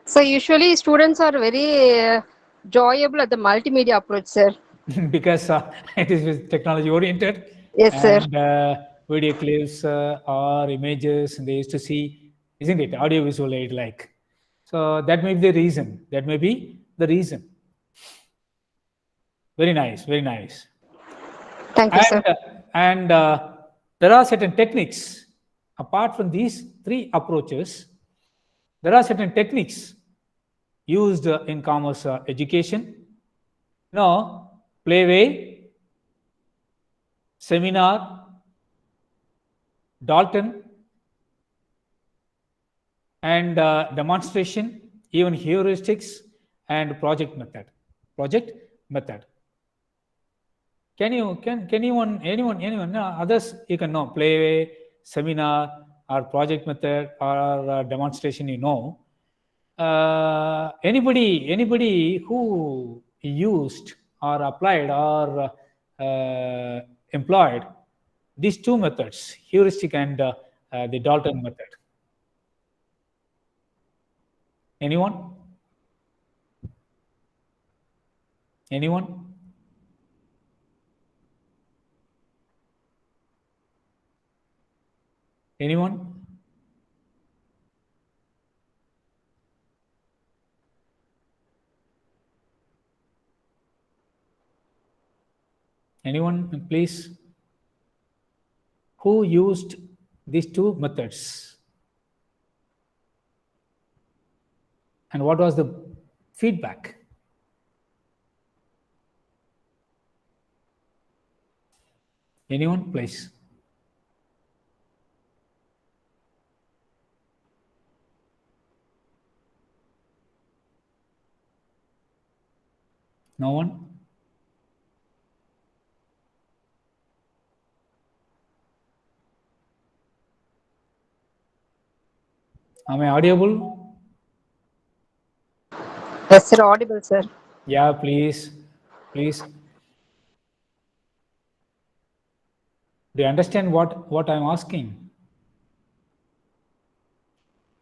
So usually students are very joyable at the multimedia approach, sir. Because it is technology oriented. Yes, sir. And video clips or images they used to see, isn't it? Audio visual aid like. So that may be the reason. Very nice. Thank you, sir. And there are certain techniques. Apart from these three approaches, there are certain techniques used in commerce education. Playway, seminar, Dalton, and demonstration, even heuristics, and project method. Can anyone others you can know? Playway, seminar, or project method, or demonstration, anybody who used or applied or employed these two methods, heuristic and the Dalton method? Anyone? Anyone? Anyone, please? Who used these two methods? And what was the feedback? Anyone, please? No one? Am I audible? Yes, sir. Audible, sir. Yeah, please. Do you understand what I'm asking?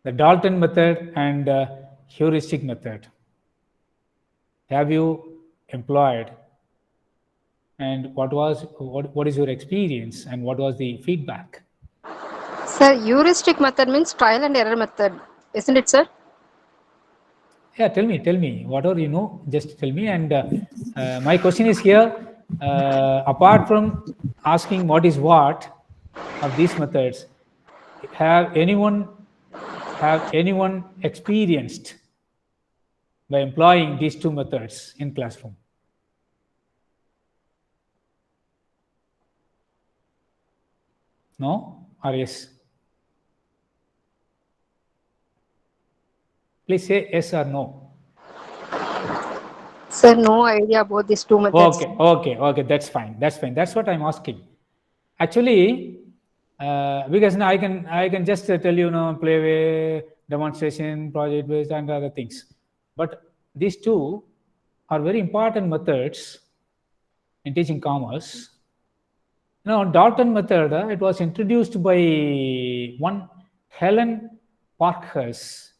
The Dalton method and heuristic method. Have you employed And what is your experience and what was the feedback? Sir, heuristic method means trial and error method, isn't it, sir? Yeah, tell me, whatever you know, just tell me. And my question is here, apart from asking what is what of these methods, have anyone experienced by employing these two methods in classroom? No or yes? Please say yes or no. Sir, no idea about these two methods. Okay. That's fine. That's what I'm asking. Actually, because now I can just tell you, play way, demonstration, project based, and other things. But these two are very important methods in teaching commerce. Now, Dalton method, it was introduced by one Helen Parkhurst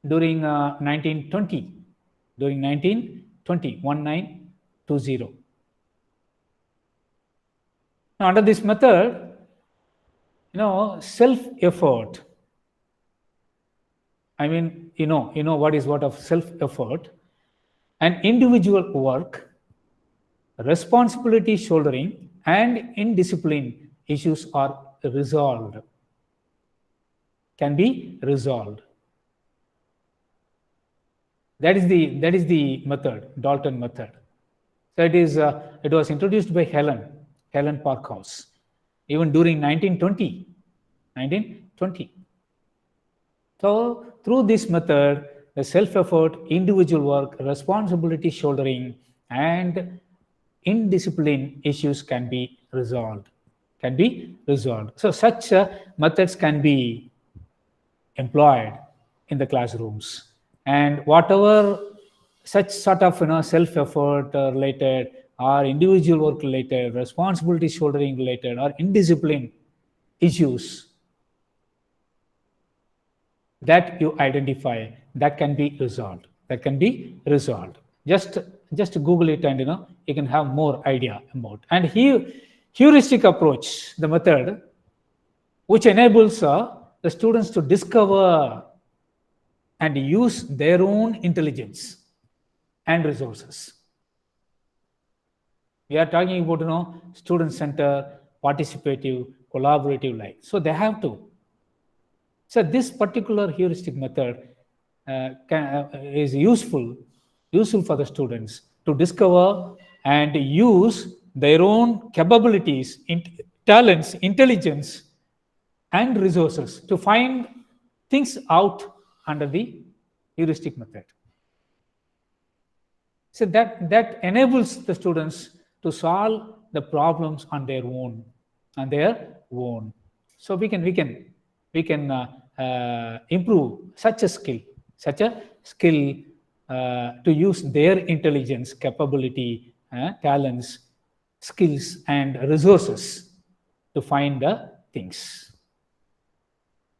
during 1920. During 1920. Now, under this method, self-effort. I mean, you know what is what of self-effort and individual work, responsibility shouldering, and indiscipline issues are resolved. Can be resolved. That is the method, Dalton method. So it was introduced by Helen Parkhurst, even during 1920. So through this method, the self-effort, individual work, responsibility shouldering, and indiscipline issues can be resolved. So such methods can be employed in the classrooms, and whatever such sort of self-effort related or individual work related, responsibility shouldering related, or indiscipline issues that you identify, that can be resolved. Just Google it, and you can have more idea about. And heuristic approach, the method which enables the students to discover and use their own intelligence and resources. We are talking about student center, participative, collaborative life. So they have to. So this particular heuristic method is useful for the students to discover and use their own capabilities, talents, intelligence, and resources to find things out under the heuristic method. So that enables the students to solve the problems on their own. So we can improve such a skill to use their intelligence, capability, talents, skills, and resources to find the things.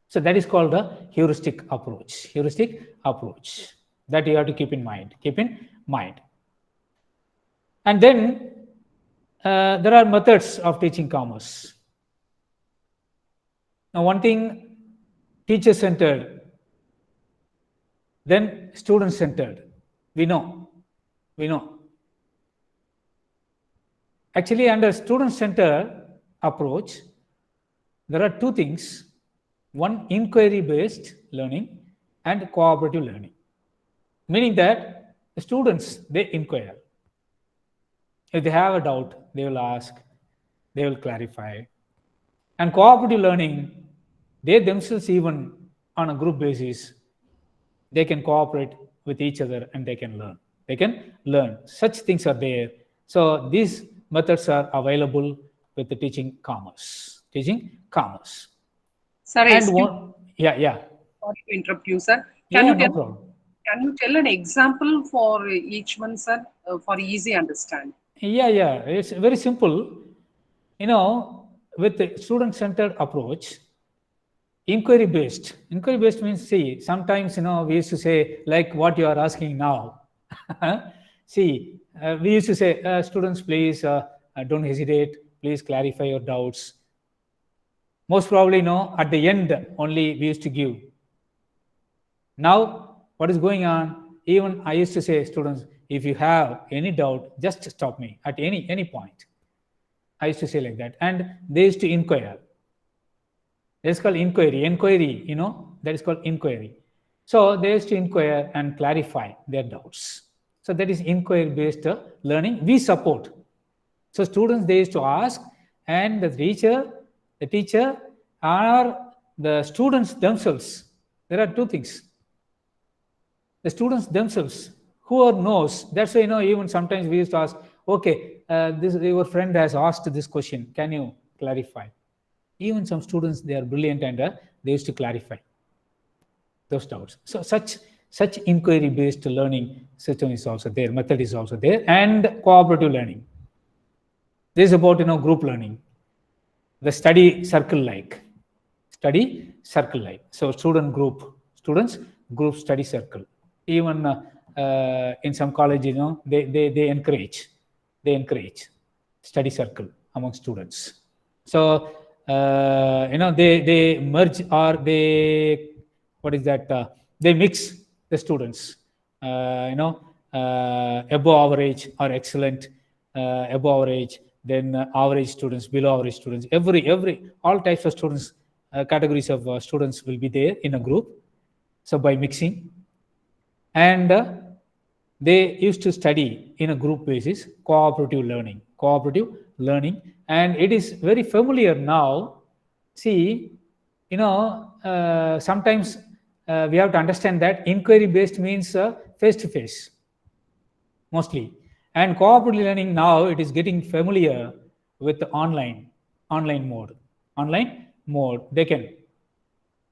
So that is called the heuristic approach. That you have to keep in mind. And then there are methods of teaching commerce. Now, one thing, teacher-centered, then student-centered. We know. Actually, under student-centered approach, there are two things. One, inquiry-based learning and cooperative learning. Meaning that the students, they inquire. If they have a doubt, they will ask, they will clarify. And cooperative learning, they themselves, even on a group basis, they can cooperate with each other and they can learn. Such things are there. So these methods are available with the teaching commerce. Sir, And excuse yeah. Sorry to interrupt you, sir. No problem. Can you tell an example for each one, sir, for easy understanding? Yeah. It's very simple. With the student-centered approach, inquiry-based means, see, sometimes, we used to say, like what you are asking now. See, we used to say, students, please don't hesitate. Please clarify your doubts. Most probably, no, at the end only we used to give. Now, what is going on? Even I used to say, students, if you have any doubt, just stop me at any point. I used to say like that. And they used to inquire. That's called inquiry. Inquiry, you know, that is called inquiry. So they used to inquire and clarify their doubts. So that is inquiry-based learning. We support. So students, they used to ask, and the teacher, or the students themselves. There are two things. The students themselves, who knows. That's why, you know, even sometimes we used to ask, okay, your friend has asked this question. Can you clarify? Even some students, they are brilliant, and they used to clarify those doubts. So such inquiry-based learning system is also there, method is also there, and cooperative learning. This is about, you know, group learning, the study circle-like. So students group study circle. Even in some colleges, you know, they encourage study circle among students. So you know, they merge, or they, what is that? They mix the students. You know, above average or excellent, above average, then average students, below average students. All types of students, categories of students will be there in a group. So by mixing, and they used to study in a group basis, cooperative learning, and it is very familiar now. See, you know, sometimes we have to understand that inquiry based means face to face mostly, and cooperative learning now it is getting familiar with the online mode. They can,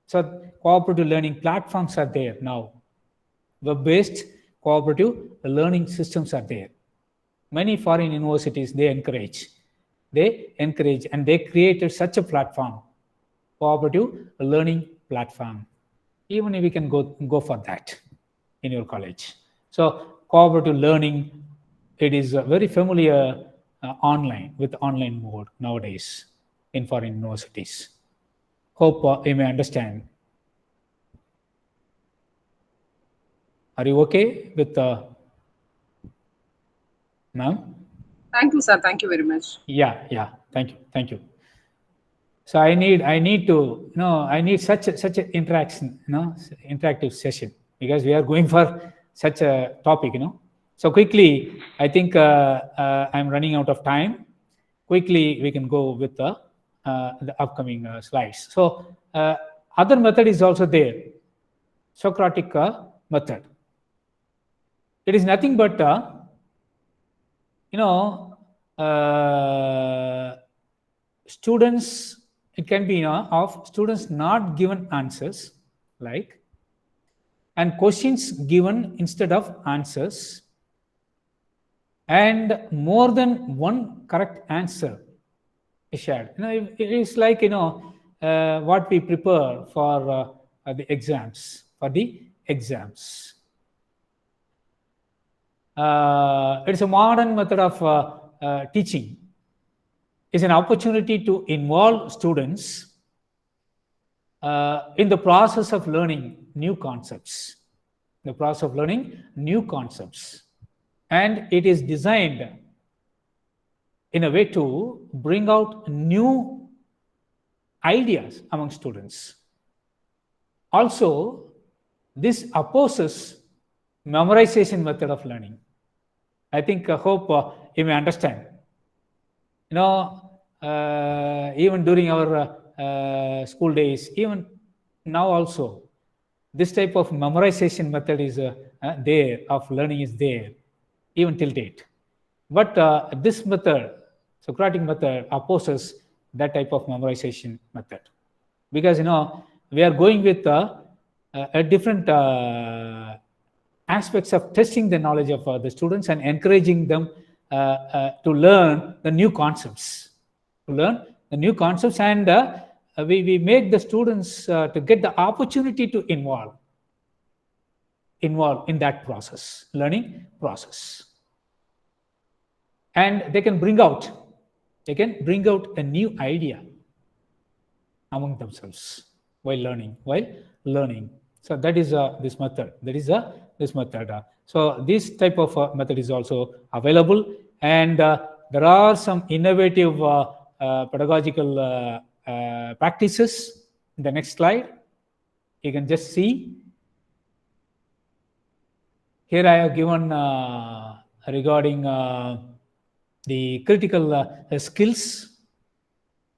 so cooperative learning platforms are there now. Web-based cooperative learning systems are there. Many foreign universities, they encourage, and they created such a platform, cooperative learning platform. Even if we can go for that in your college. So cooperative learning, it is very familiar online, with online mode nowadays in foreign universities. Hope you may understand. Are you okay with ma'am? Thank you, sir. Thank you very much. Yeah. Thank you. So I need to, you know, I need such an interaction, you know, interactive session, because we are going for such a topic, you know. So quickly, I think I'm running out of time. Quickly, we can go with the upcoming slides. So other method is also there, Socratic method. It is nothing but, you know, students, it can be, you know, of students not given answers, like, and questions given instead of answers, and more than one correct answer is shared. You know, it is like, you know, what we prepare for the exams. It's a modern method of teaching. It's an opportunity to involve students in the process of learning new concepts. And it is designed in a way to bring out new ideas among students. Also, this opposes memorization method of learning. I think, hope you may understand. You know, even during our school days, even now also, this type of memorization method is there, of learning is there, even till date. But this method, Socratic method, opposes that type of memorization method, because, you know, we are going with a different aspects of testing the knowledge of the students and encouraging them to learn the new concepts. And we make the students to get the opportunity to involve in that process, learning process. and they can bring out a new idea among themselves while learning. So that is this method. This method. So this type of method is also available, and there are some innovative pedagogical practices. In the next slide, you can just see. Here I have given regarding the critical skills.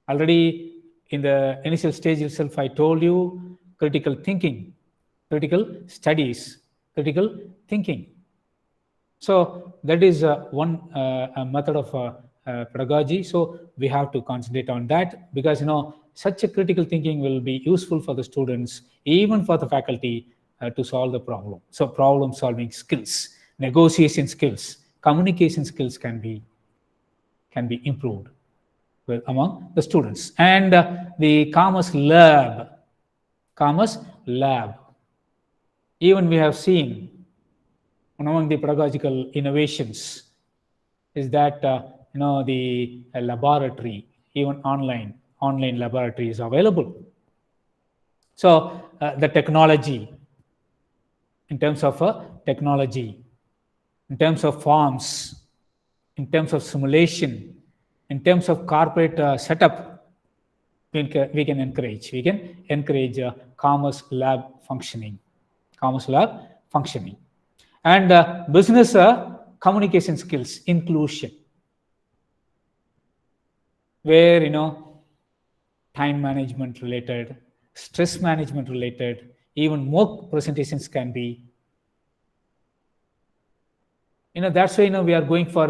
Already in the initial stage itself, I told you critical thinking, critical studies, critical thinking. So that is one method of pedagogy. So we have to concentrate on that, because such a critical thinking will be useful for the students, even for the faculty, to solve the problem. So problem solving skills, negotiation skills, communication skills can be improved among the students. And the commerce lab, even we have seen among the pedagogical innovations is that the laboratory, even online laboratory is available. So the technology, in terms of technology, in terms of forms, in terms of simulation, in terms of corporate setup, we can encourage commerce lab functioning, and business communication skills inclusion, where time management related, stress management related, even mock presentations can be. That's why we are going for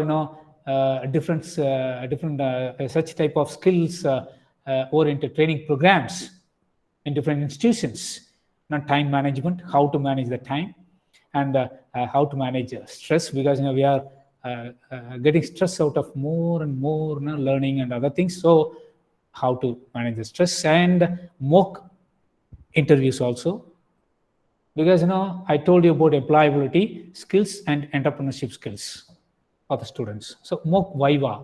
different such type of skills oriented training programs in different institutions. Time management, how to manage the time, and how to manage stress, because we are getting stress out of more and more learning and other things. So how to manage the stress, and mock interviews also, because I told you about employability skills and entrepreneurship skills for the students. So mock viva,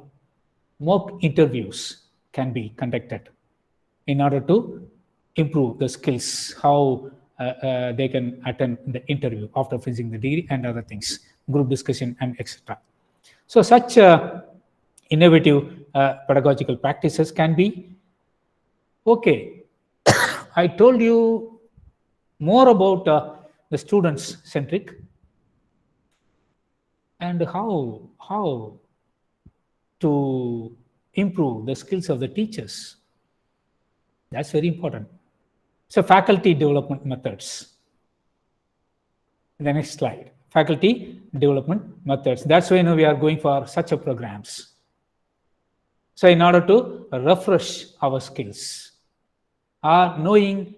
mock interviews can be conducted in order to improve the skills, how they can attend the interview after finishing the degree and other things, group discussion and etc. So such innovative pedagogical practices can be. Okay, I told you more about the students centric and how to improve the skills of the teachers. That's very important. So faculty development methods. The next slide. Faculty development methods. That's why we are going for such a programs. So in order to refresh our skills, knowing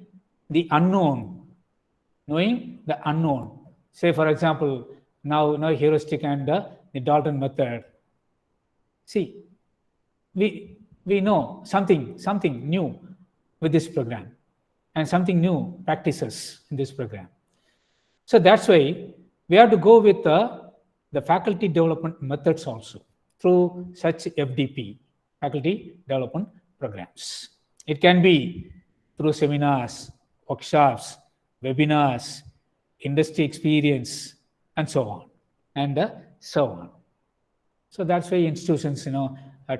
the unknown. Say for example, now heuristic and the Dalton method. See, we know something new with this program, and something new practices in this program. So that's why we have to go with the faculty development methods also through such FDP, faculty development programs. It can be through seminars, workshops, webinars, industry experience, and so on, So that's why institutions,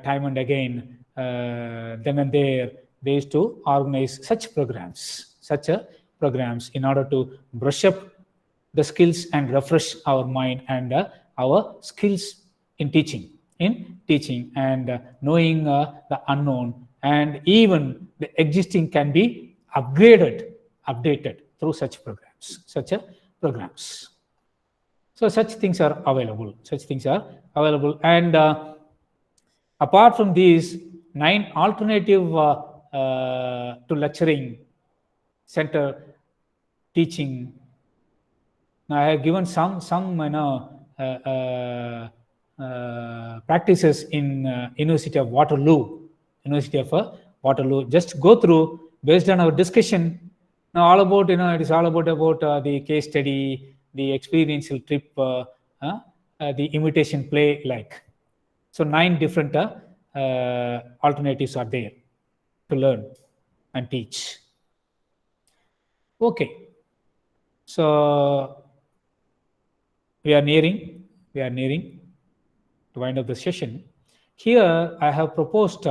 time and again, then and there, they used to organize such programs in order to brush up the skills and refresh our mind and our skills in teaching, and knowing the unknown, and even the existing can be updated through such programs. So such things are available. And apart from these 9 alternative to lecturing center teaching, now I have given some practices in University of Waterloo. Just go through based on our discussion. Now all about it is all about the case study, the experiential trip, the imitation play like. So 9 different alternatives are there to learn and teach. Okay. So we are nearing to wind up the session. Here I have proposed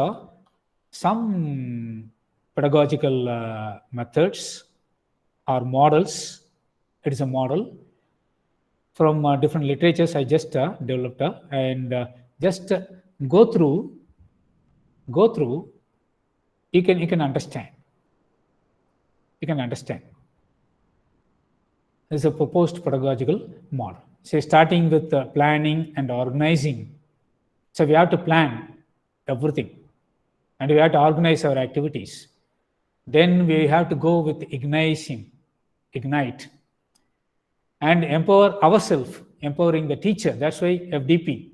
some pedagogical methods or models. It is a model from different literatures I just developed and just go through. You can understand. You can understand. This is a proposed pedagogical model. So starting with planning and organizing. So we have to plan everything and we have to organize our activities. Then we have to go with ignite, and empower ourselves, empowering the teacher. That's why FDP,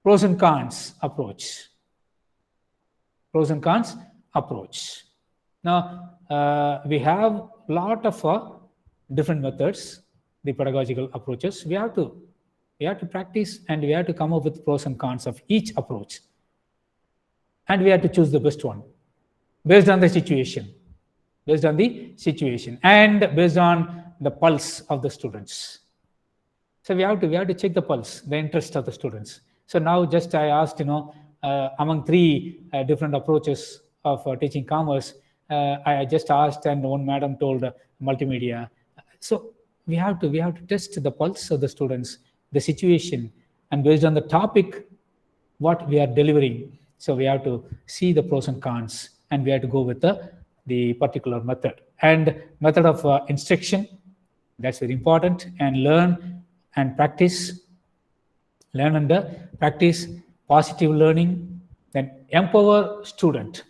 pros and cons approach. Pros and cons approach. Now, we have a lot of different methods, the pedagogical approaches. We have to practice and we have to come up with pros and cons of each approach. And we have to choose the best one based on the situation, and based on the pulse of the students. So we have to check the pulse, the interest of the students. So now just I asked, among 3 different approaches of teaching commerce, I just asked and one madam told multimedia. So we have to test the pulse of the students, the situation, and based on the topic, what we are delivering. So we have to see the pros and cons, and we have to go with the particular method. And method of instruction, that's very important, and learn and practice. Learn and practice positive learning, then empower student.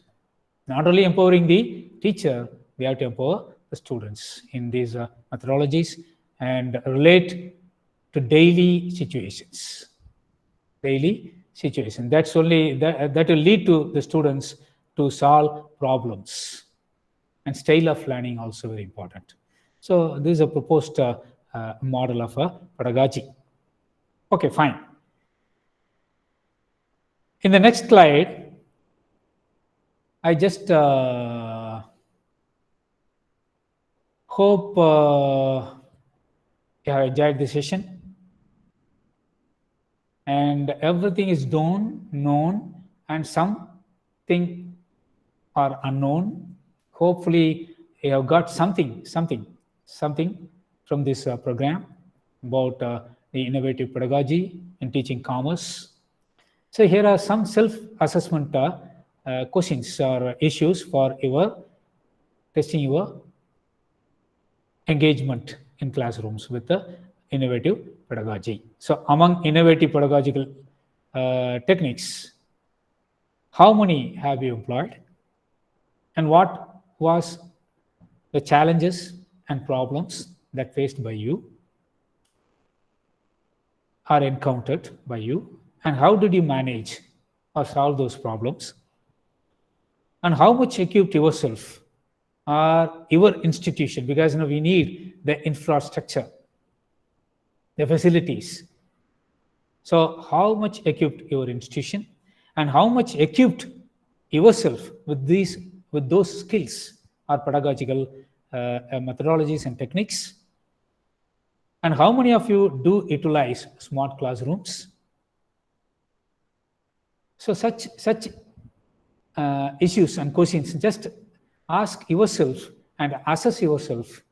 Not only empowering the teacher, we have to empower the students in these methodologies and relate to daily situations. That's only that will lead to the students to solve problems. And style of learning also very important. So this is a proposed model of pedagogy. Okay, fine. In the next slide, I just hope you have enjoyed the session. And everything is known, and something are unknown. Hopefully, you have got something from this program about the innovative pedagogy in teaching commerce. So here are some self-assessment questions or issues for testing your engagement in classrooms with the innovative pedagogy. So among innovative pedagogical techniques, how many have you employed? And what was the challenges and problems that faced by you or encountered by you? And how did you manage or solve those problems? And how much equipped yourself or your institution, because we need the infrastructure, the facilities. So how much equipped your institution and how much equipped yourself with those skills or pedagogical methodologies and techniques? And how many of you do utilize smart classrooms? So such issues and questions, just ask yourself and assess yourself.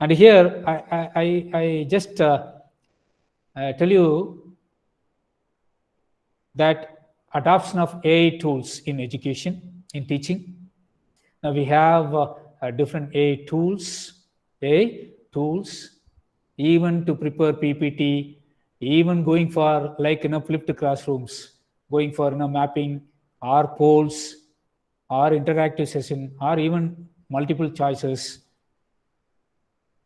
And here I just tell you that adoption of AI tools in education, in teaching. Now we have different AI tools, even to prepare PPT, even going for flipped classrooms, going for mapping or polls or interactive session or even multiple choices.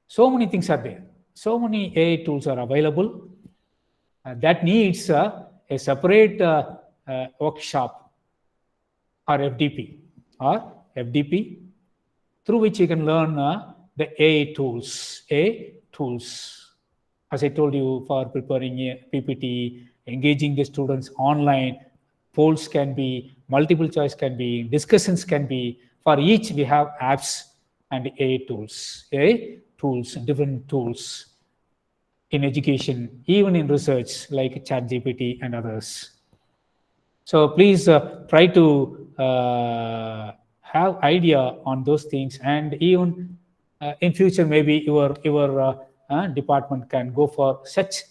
So many things are there. So many AI tools are available. That needs a separate workshop or FDP through which you can learn the AI tools. as I told you, for preparing a PPT, engaging the students online, polls can be, multiple choice can be, discussions can be. For each, we have apps and AI tools, different tools in education, even in research like ChatGPT and others. So please try to have idea on those things, and even in future maybe your department can go for such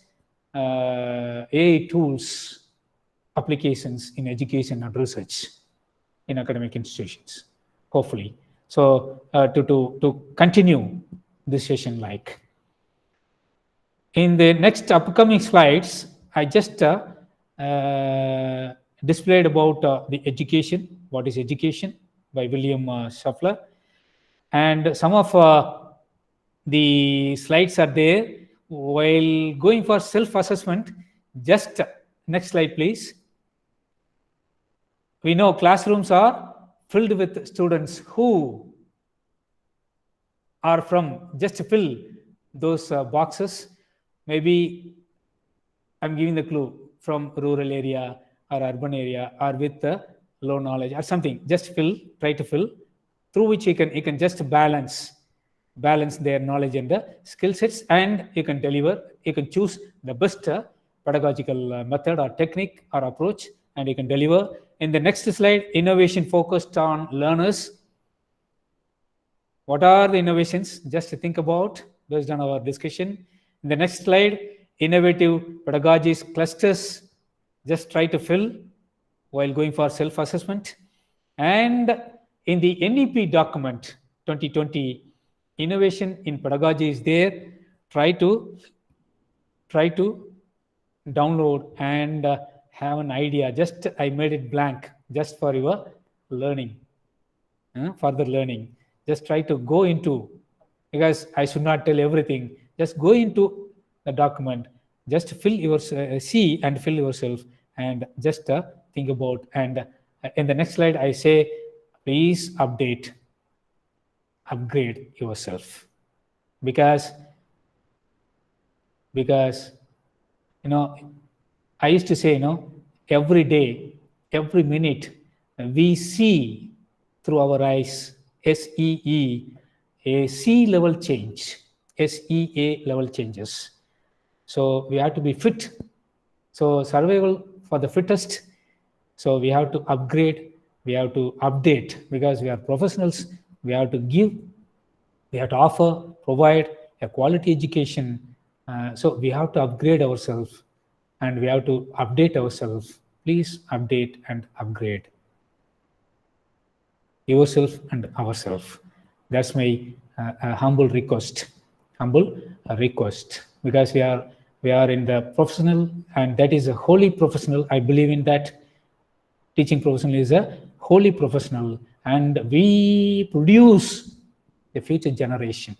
AI tools applications in education and research in academic institutions, hopefully. So to continue this session, like in the next upcoming slides, I just displayed about the education, what is education by William Schaeffler, and some of the slides are there. While going for self-assessment, just next slide please. We know classrooms are filled with students who are from, just fill those boxes. Maybe I'm giving the clue, from rural area or urban area or with low knowledge or something. Just fill, try to fill, through which you can just balance their knowledge and the skill sets, and you can deliver. You can choose the best pedagogical method or technique or approach, and you can deliver. In the next slide, innovation focused on learners. What are the innovations? Just to think about based on our discussion. In the next slide, innovative pedagogies clusters. Just try to fill while going for self-assessment. And in the NEP document 2020, innovation in pedagogy is there. Try to download and have an idea. Just I made it blank just for your learning, further learning. Just try to go into, because I should not tell everything. Just go into the document. Just fill your see and fill yourself, and just think about. And in the next slide, I say, please upgrade yourself, because I used to say, every day, every minute, we see through our eyes, SEE, a sea level change, SEA level changes. So we have to be fit. So survival for the fittest. So we have to upgrade, we have to update, because we are professionals. We have to give, we have to offer, provide a quality education. So we have to upgrade ourselves, and we have to update ourselves. Please update and upgrade yourself and ourselves. That's my humble request. Because we are in the professional, and that is a holy professional. I believe in that. Teaching professional is a holy professional, and we produce the future generation.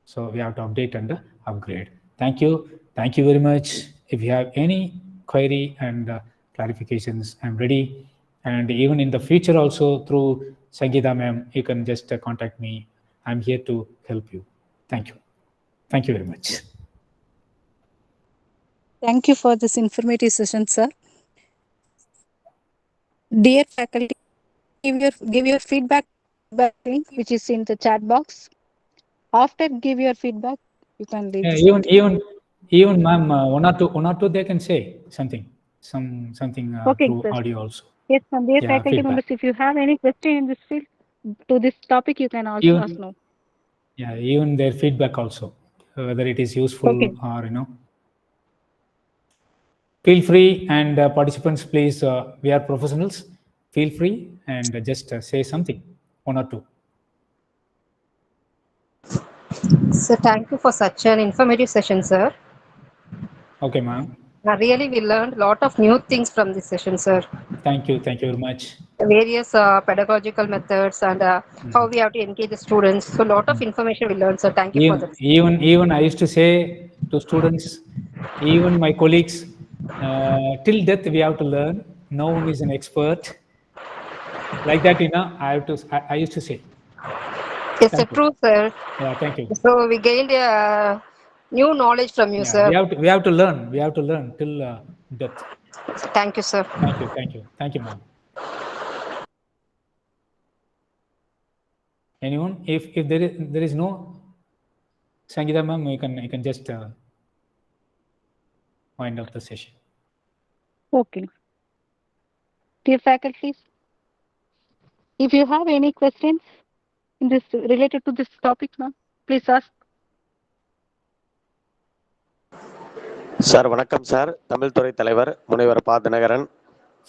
So we have to update and upgrade. Thank you very much. If you have any query and clarifications, I'm ready. And even in the future also, through Sangeeta ma'am, you can just contact me. I'm here to help you. Thank you very much. Thank you for this informative session, sir. Dear faculty, give your feedback link, which is in the chat box. After give your feedback, you can leave this meeting. Even ma'am, one or two they can say something Okay, through sir. audio also. Yes, ma'am. Dear faculty feedback. members, if you have any question in this field to this topic, you can also ask now. Yeah, even their feedback also, whether it is useful or Feel free, and participants, please, we are professionals. Feel free and just say something, one or two. So thank you for such an informative session, sir. Okay, ma'am. Really, we learned a lot of new things from this session, sir. Thank you very much. Various pedagogical methods and how we have to engage the students. So a lot of information we learned, sir. Thank you for that. Even I used to say to students, even my colleagues, till death we have to learn. No one is an expert. Like that, I used to say. Yes, sir. Thank you. True, sir. Yeah, thank you. So we gained new knowledge from you, Yeah, sir. we have to learn. We have to learn till depth. Thank you, sir. Thank you. Thank you. Thank you, ma'am. Anyone? If there is no Sangeeta, ma'am, you can just wind up the session. Okay. Dear faculties, if you have any questions in this related to this topic, ma'am, please ask. Sir வணக்கம் sir. Tamil துறை தலைவர் முனைவர் பா தினகரன்.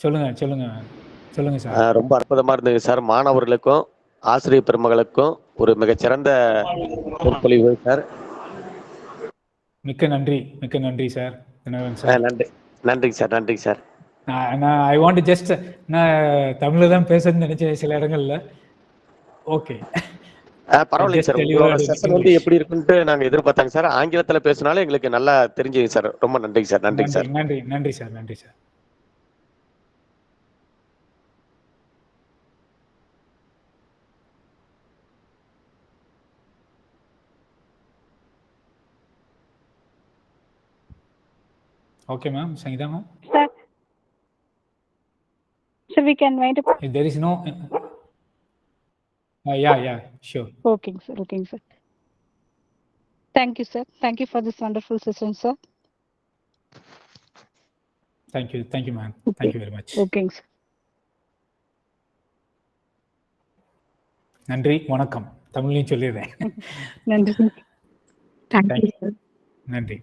சொல்லுங்க sir. ரொம்ப அற்புதமா இருந்தது sir. மாணவர்களுக்கும் ஆசிரியர் பெருமகளுக்கும் ஒரு மிகச்சிறந்த சொற்பொழிவு சார். மிக்க நன்றி சார் தினகரன் சார். நன்றிங்க சார். நான் ஐ வாண்ட் ஜஸ்ட் நான் தமிழ்ல தான் பேசணும்னு நினைச்சேன் சில இடங்கள்ல. ஓகே, பரவாயில்லைங்க சார். உங்களோட செஷன் வந்து எப்படி இருக்குன்ட்டு நாங்க எதிர்பார்த்தாங்க சார். ஆங்கிலத்துல பேசினாலும் எங்களுக்கு நல்லா தெரிஞ்சுங்க சார். ரொம்ப நன்றிங்க சார். நன்றி sir. Okay, ma'am. Sangeeta, ma'am. Sir. So we can wind up. If there is no... yeah, sure. Okay, sir. Thank you, sir. Thank you for this wonderful session, sir. Thank you, ma'am. Thank you very much. Okay, sir. நன்றி, வணக்கம். தமிழ்லையும் சொல்லிடுறேன். நன்றி. Thank you, sir. நன்றி.